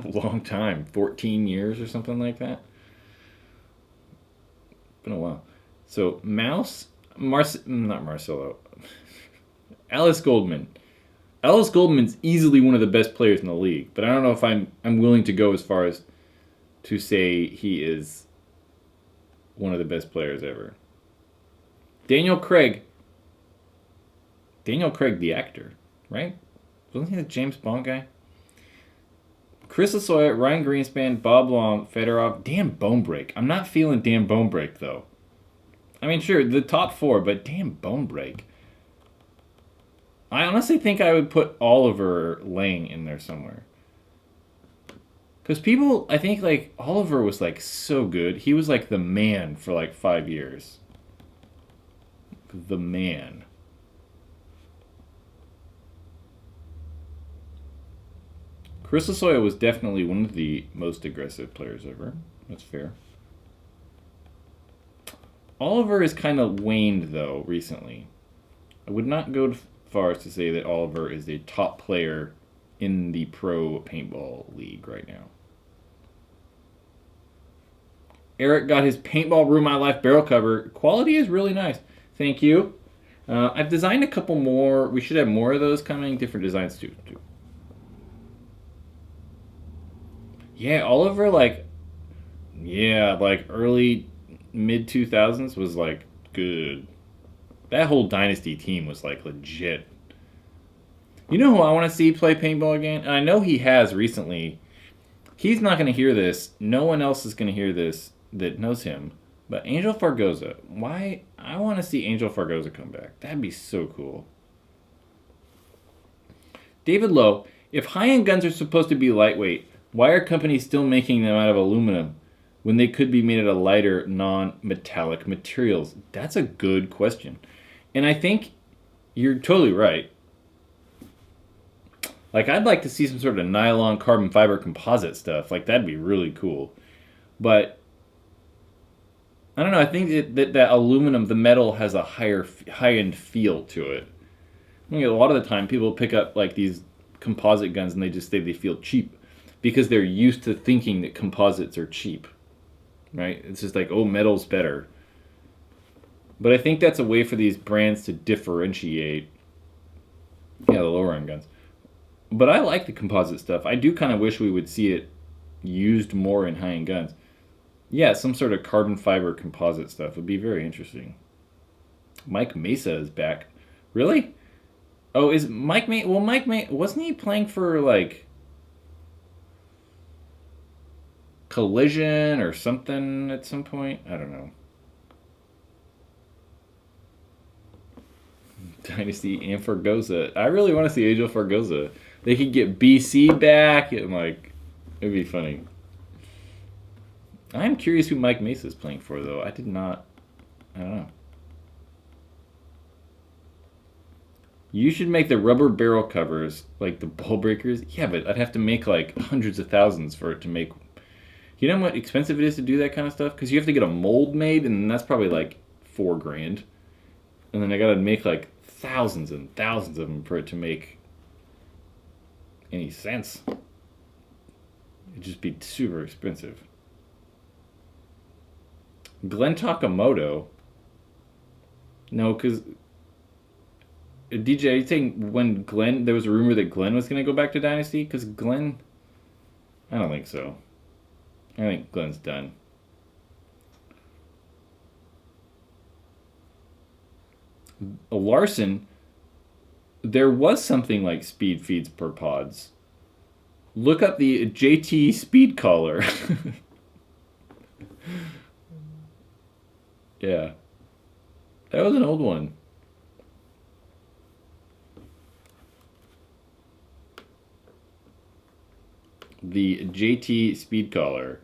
Speaker 1: A long time. 14 years or something like that. Been a while. So, not Marcelo. Alice Goldman. Alice Goldman's easily one of the best players in the league, but I don't know if I'm willing to go as far as to say he is one of the best players ever. Daniel Craig, the actor, right? Wasn't he the James Bond guy? Chris Lasoya, Ryan Greenspan, Bob Long, Fedorov, Dan Bonebreak. I'm not feeling Dan Bonebreak, though. I mean, sure, the top four, but Dan Bonebreak. I honestly think I would put Oliver Lang in there somewhere. Because people, I think, like, Oliver was, like, so good. He was, like, the man for, like, 5 years. The man. Chris Lasoya was definitely one of the most aggressive players ever. That's fair. Oliver has kind of waned, though, recently. I would not go as far as to say that Oliver is a top player in the pro paintball league right now. Eric got his Paintball Ruin My Life barrel cover. Quality is really nice. Thank you. I've designed a couple more. We should have more of those coming. Different designs too. Yeah, Oliver, like early, mid-2000s was, like, good. That whole Dynasty team was, like, legit. You know who I want to see play paintball again? And I know he has recently. He's not going to hear this. No one else is going to hear this that knows him. But Angel Fargoza. Why? I want to see Angel Fargoza come back. That'd be so cool. David Lowe. If high-end guns are supposed to be lightweight, why are companies still making them out of aluminum when they could be made out of lighter, non-metallic materials? That's a good question. And I think you're totally right. Like, I'd like to see some sort of nylon carbon fiber composite stuff. Like, that'd be really cool. But I don't know. I think that aluminum, the metal, has a high-end feel to it. I mean, a lot of the time, people pick up, like, these composite guns and they just say they feel cheap because they're used to thinking that composites are cheap, right? It's just like, oh, metal's better. But I think that's a way for these brands to differentiate, the lower-end guns. But I like the composite stuff. I do kind of wish we would see it used more in high-end guns. Yeah, some sort of carbon fiber composite stuff would be very interesting. Mike Mesa is back. Really? Oh, is Mike Mesa... Well, Mike Mesa... Wasn't he playing for, like, Collision or something at some point? I don't know. Dynasty and Fargoza. I really want to see Angel Fargoza. They could get BC back and, like, it'd be funny. I'm curious who Mike Mesa is playing for, though. I don't know. You should make the rubber barrel covers like the ball breakers. Yeah, but I'd have to make, like, hundreds of thousands for it to make. You know how expensive it is to do that kind of stuff? Because you have to get a mold made, and that's probably, like, $4,000. And then I gotta make, like, thousands and thousands of them for it to make any sense. It'd just be super expensive. Glenn Takamoto. No, because DJ, are you saying when Glenn, there was a rumor that Glenn was going to go back to Dynasty? Because Glenn, I don't think so. I think Glenn's done. Larson, there was something like speed feeds per pods. Look up the JT speed collar. Yeah. That was an old one. The JT speed collar.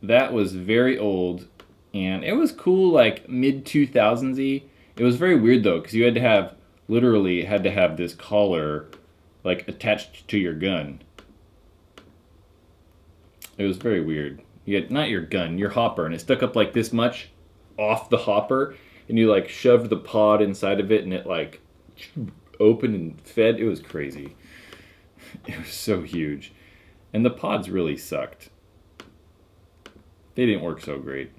Speaker 1: That was very old, and it was cool, like mid-2000s-y. It was very weird, though, because you had to have, literally had to have this collar, like, attached to your gun. It was very weird. You had, not your gun, your hopper, and it stuck up like this much off the hopper, and you, like, shoved the pod inside of it, and it, like, opened and fed. It was crazy. It was so huge. And the pods really sucked. They didn't work so great.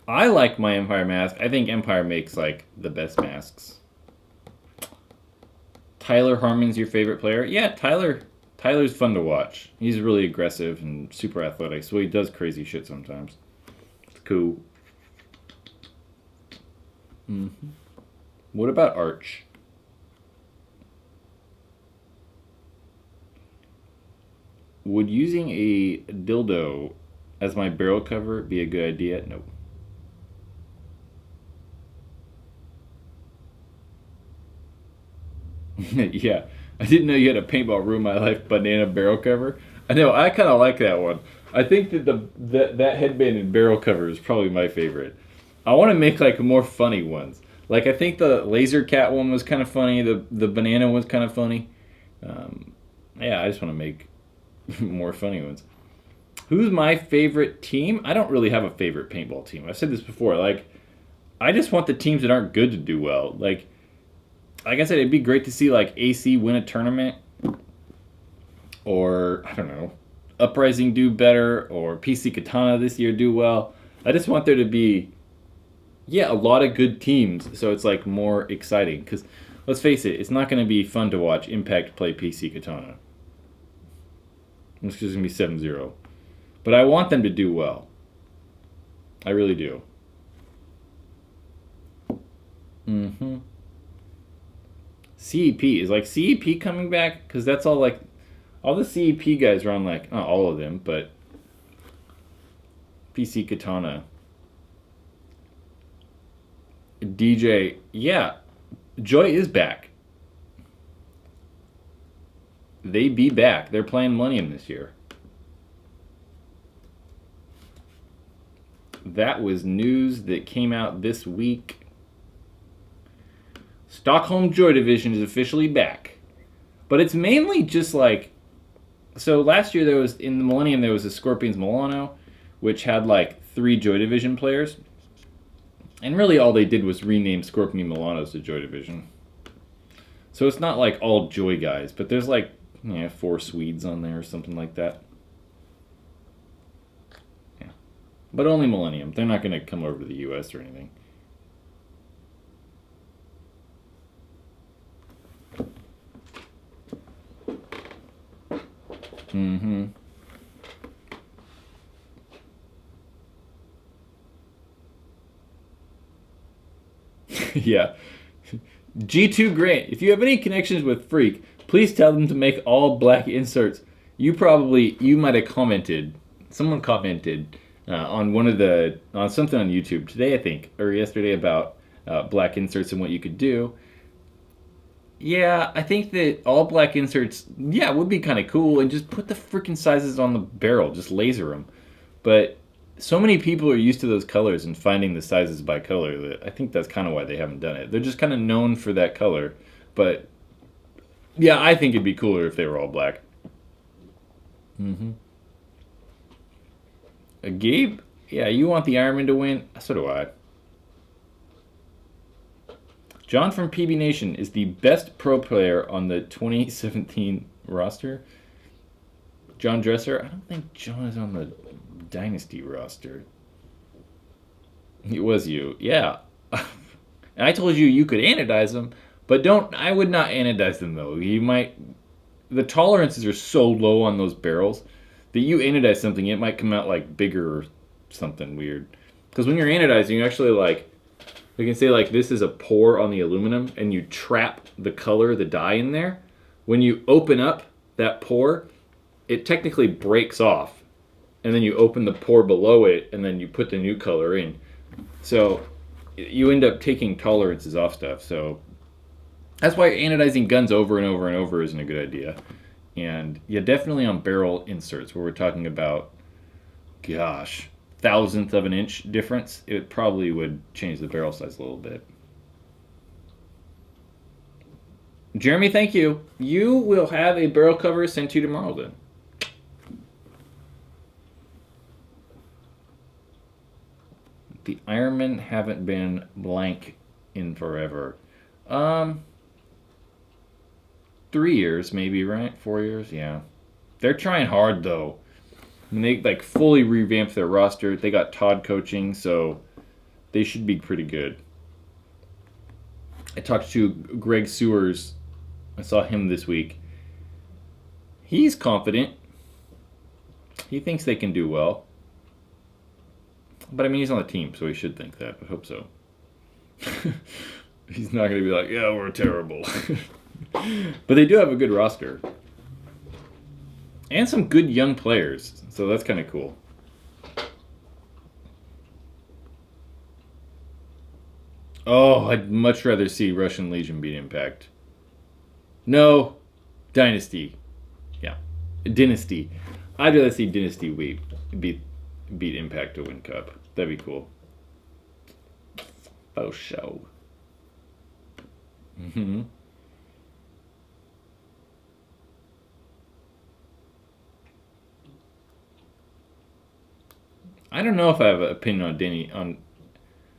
Speaker 1: I like my Empire mask. I think Empire makes like the best masks. Tyler Harmon's your favorite player? Yeah, Tyler's fun to watch. He's really aggressive and super athletic, so he does crazy shit sometimes. It's cool. What about Arch? Would using a dildo as my barrel cover be a good idea? No. Yeah, I didn't know you had a Paintball Ruin My Life banana barrel cover. I know, I kind of like that one. I think that that headband and barrel cover is probably my favorite. I want to make like more funny ones. Like I think the laser cat one was kind of funny. The banana was kind of funny. Yeah, I just want to make more funny ones. Who's my favorite team? I don't really have a favorite paintball team. I've said this before. Like, I just want the teams that aren't good to do well. Like I said, it'd be great to see like AC win a tournament, or I don't know, Uprising do better, or PC Katana this year do well. I just want there to be, yeah, a lot of good teams, so it's like more exciting. Because let's face it, it's not going to be fun to watch Impact play PC Katana. It's just going to be 7-0. But I want them to do well. I really do. CEP is like CEP coming back, because that's all like all the CEP guys are on, like not all of them, but PC Katana. DJ, yeah, Joy is back. They be back. They're playing Millennium this year. That was news that came out this week. Stockholm Joy Division is officially back. But it's mainly just like, so last year there was, in the Millennium, there was a Scorpions Milano, which had like 3 Joy Division players. And really all they did was rename Scorpion Milanos to Joy Division. So it's not like all Joy guys, but there's like 4 Swedes on there or something like that. Yeah. But only Millennium. They're not going to come over to the US or anything. Yeah. G2 Grant, if you have any connections with Freak, please tell them to make all black inserts. You might have commented, someone commented on on something on YouTube today, I think, or yesterday, about black inserts and what you could do. Yeah, I think that all black inserts, would be kind of cool, and just put the freaking sizes on the barrel, just laser them. But so many people are used to those colors and finding the sizes by color that I think that's kind of why they haven't done it. They're just kind of known for that color. But yeah, I think it'd be cooler if they were all black. Gabe, yeah, you want the Ironman to win? So do I. John from PB Nation is the best pro player on the 2017 roster. John Dresser? I don't think John is on the Dynasty roster. It was you. Yeah. And I told you could anodize them, but I would not anodize them though. The tolerances are so low on those barrels that you anodize something, it might come out like bigger or something weird. Because when you're anodizing, you actually we can say like this is a pore on the aluminum, and you trap the color, the dye in there. When you open up that pore, it technically breaks off, and then you open the pore below it, and then you put the new color in. So you end up taking tolerances off stuff. So that's why anodizing guns over and over and over isn't a good idea. And yeah, definitely on barrel inserts where we're talking about, gosh, thousandth of an inch difference, it probably would change the barrel size a little bit. Jeremy, thank you. You will have a barrel cover sent to you tomorrow then. The Ironmen haven't been blank in forever. Um, 3 years maybe, right? 4 years, yeah. They're trying hard though. And they like fully revamped their roster. They got Todd coaching, so they should be pretty good. I talked to Greg Sewers. I saw him this week. He's confident. He thinks they can do well. But I mean, he's on the team, so he should think that. I hope so. He's not going to be like, yeah, we're terrible. But they do have a good roster. And some good young players. So that's kind of cool. Oh, I'd much rather see Russian Legion beat Impact. No, Dynasty. Yeah, Dynasty. I'd rather see Dynasty beat Impact to win Cup. That'd be cool. Oh, show. Mm-hmm. I don't know if I have an opinion on Danny on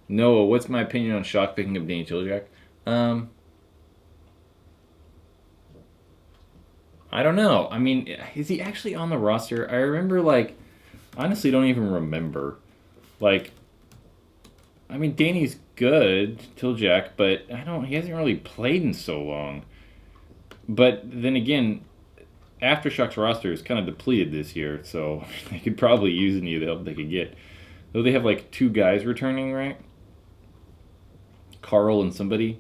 Speaker 1: Noah. What's my opinion on shock picking of Danny Tiljack? I don't know. I mean, is he actually on the roster? I remember, like, honestly, don't even remember. Like, I mean, Danny's good, Tiljack, but he hasn't really played in so long. But then again, Aftershock's roster is kind of depleted this year, so they could probably use any of the help they could get. Though they have, like, 2 guys returning, right? Carl and somebody.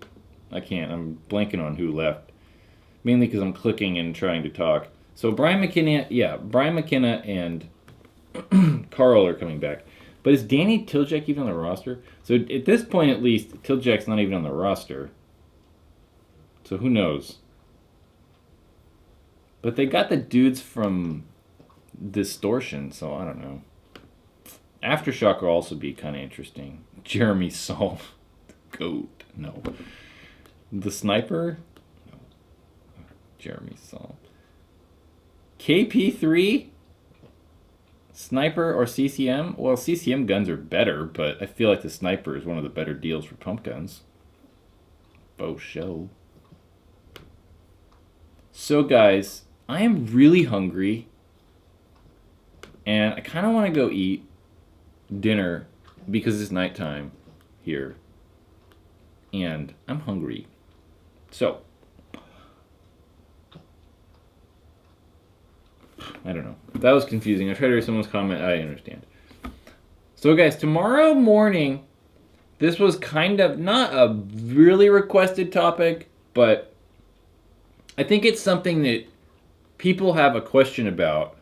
Speaker 1: I'm blanking on who left. Mainly because I'm clicking and trying to talk. So Brian McKenna and Carl are coming back. But is Danny Tiljack even on the roster? So at this point, at least, Tiljack's not even on the roster. So who knows? But they got the dudes from Distortion, so I don't know. Aftershock will also be kind of interesting. Jeremy Saul. Goat. No. The Sniper? No. Jeremy Saul. KP3? Sniper or CCM? Well, CCM guns are better, but I feel like the Sniper is one of the better deals for pump guns. Bo show. So, guys, I am really hungry, and I kind of want to go eat dinner because it's nighttime here, and I'm hungry. So, I don't know. That was confusing. I tried to read someone's comment. I understand. So, guys, tomorrow morning, this was kind of not a really requested topic, but I think it's something that people have a question about,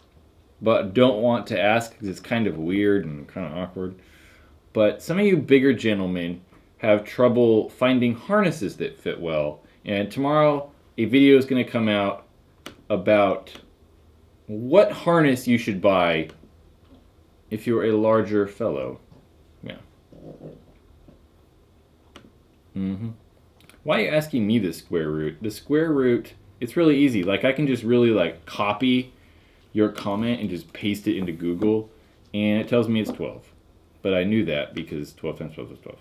Speaker 1: but don't want to ask because it's kind of weird and kind of awkward. But some of you bigger gentlemen have trouble finding harnesses that fit well. And tomorrow, a video is going to come out about what harness you should buy if you're a larger fellow. Yeah. Why are you asking me the square root? The square root, it's really easy. Like, I can just really, like, copy your comment and just paste it into Google, and it tells me it's 12. But I knew that because 12 times 12 is 12.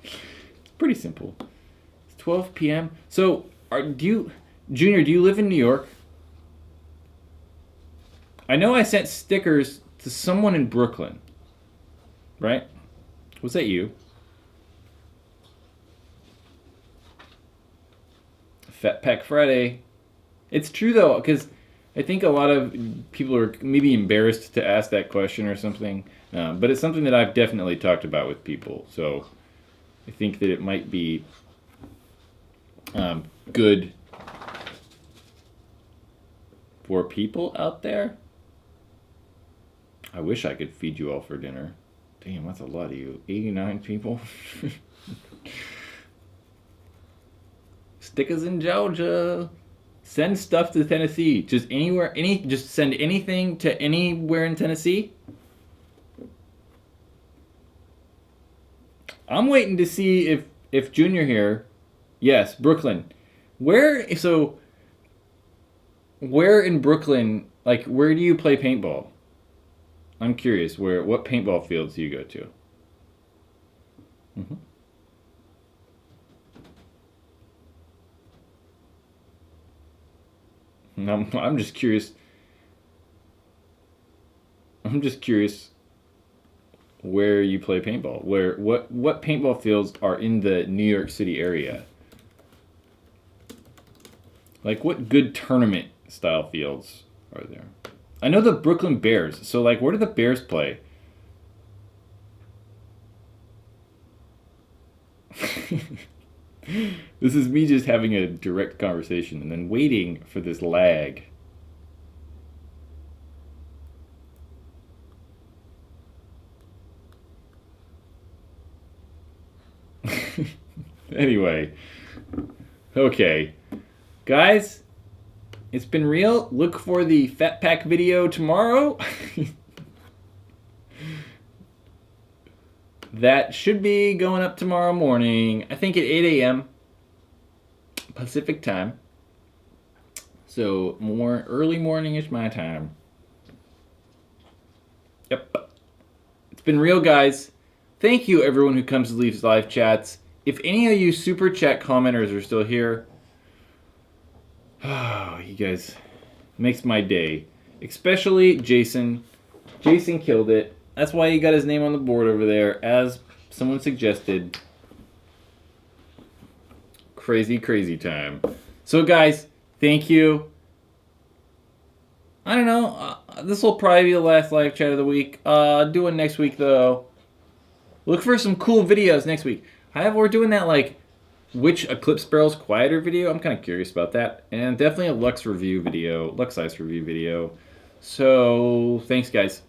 Speaker 1: It's pretty simple. It's 12 p.m. So, Junior, do you live in New York? I know I sent stickers to someone in Brooklyn, right? Was that you? Fat Pack Friday. It's true, though, because I think a lot of people are maybe embarrassed to ask that question or something. But it's something that I've definitely talked about with people. So I think that it might be good for people out there. I wish I could feed you all for dinner. Damn, that's a lot of you. 89 people? Stickers in Georgia. Send stuff to Tennessee. Just anywhere, just send anything to anywhere in Tennessee. I'm waiting to see if Junior here, yes, Brooklyn. Where in Brooklyn, like, where do you play paintball? I'm curious, what paintball fields do you go to? I'm just curious. I'm just curious where you play paintball. What paintball fields are in the New York City area? Like, what good tournament style fields are there? I know the Brooklyn Bears. So, like, where do the Bears play? This is me just having a direct conversation and then waiting for this lag. Anyway. Okay. Guys, it's been real. Look for the Fat Pack video tomorrow. That should be going up tomorrow morning. I think at 8 a.m. Pacific time. So more early morning-ish my time. Yep. It's been real, guys. Thank you, everyone who comes and leaves live chats. If any of you super chat commenters are still here, oh, you guys makes my day. Especially Jason. Jason killed it. That's why he got his name on the board over there, as someone suggested. Crazy, crazy time. So, guys, thank you. I don't know. This will probably be the last live chat of the week. Do it next week, though. Look for some cool videos next week. However, we're doing that, like, which Eclipse barrel's quieter video. I'm kind of curious about that. And definitely a Lux review video, Lux Ice review video. So, thanks, guys.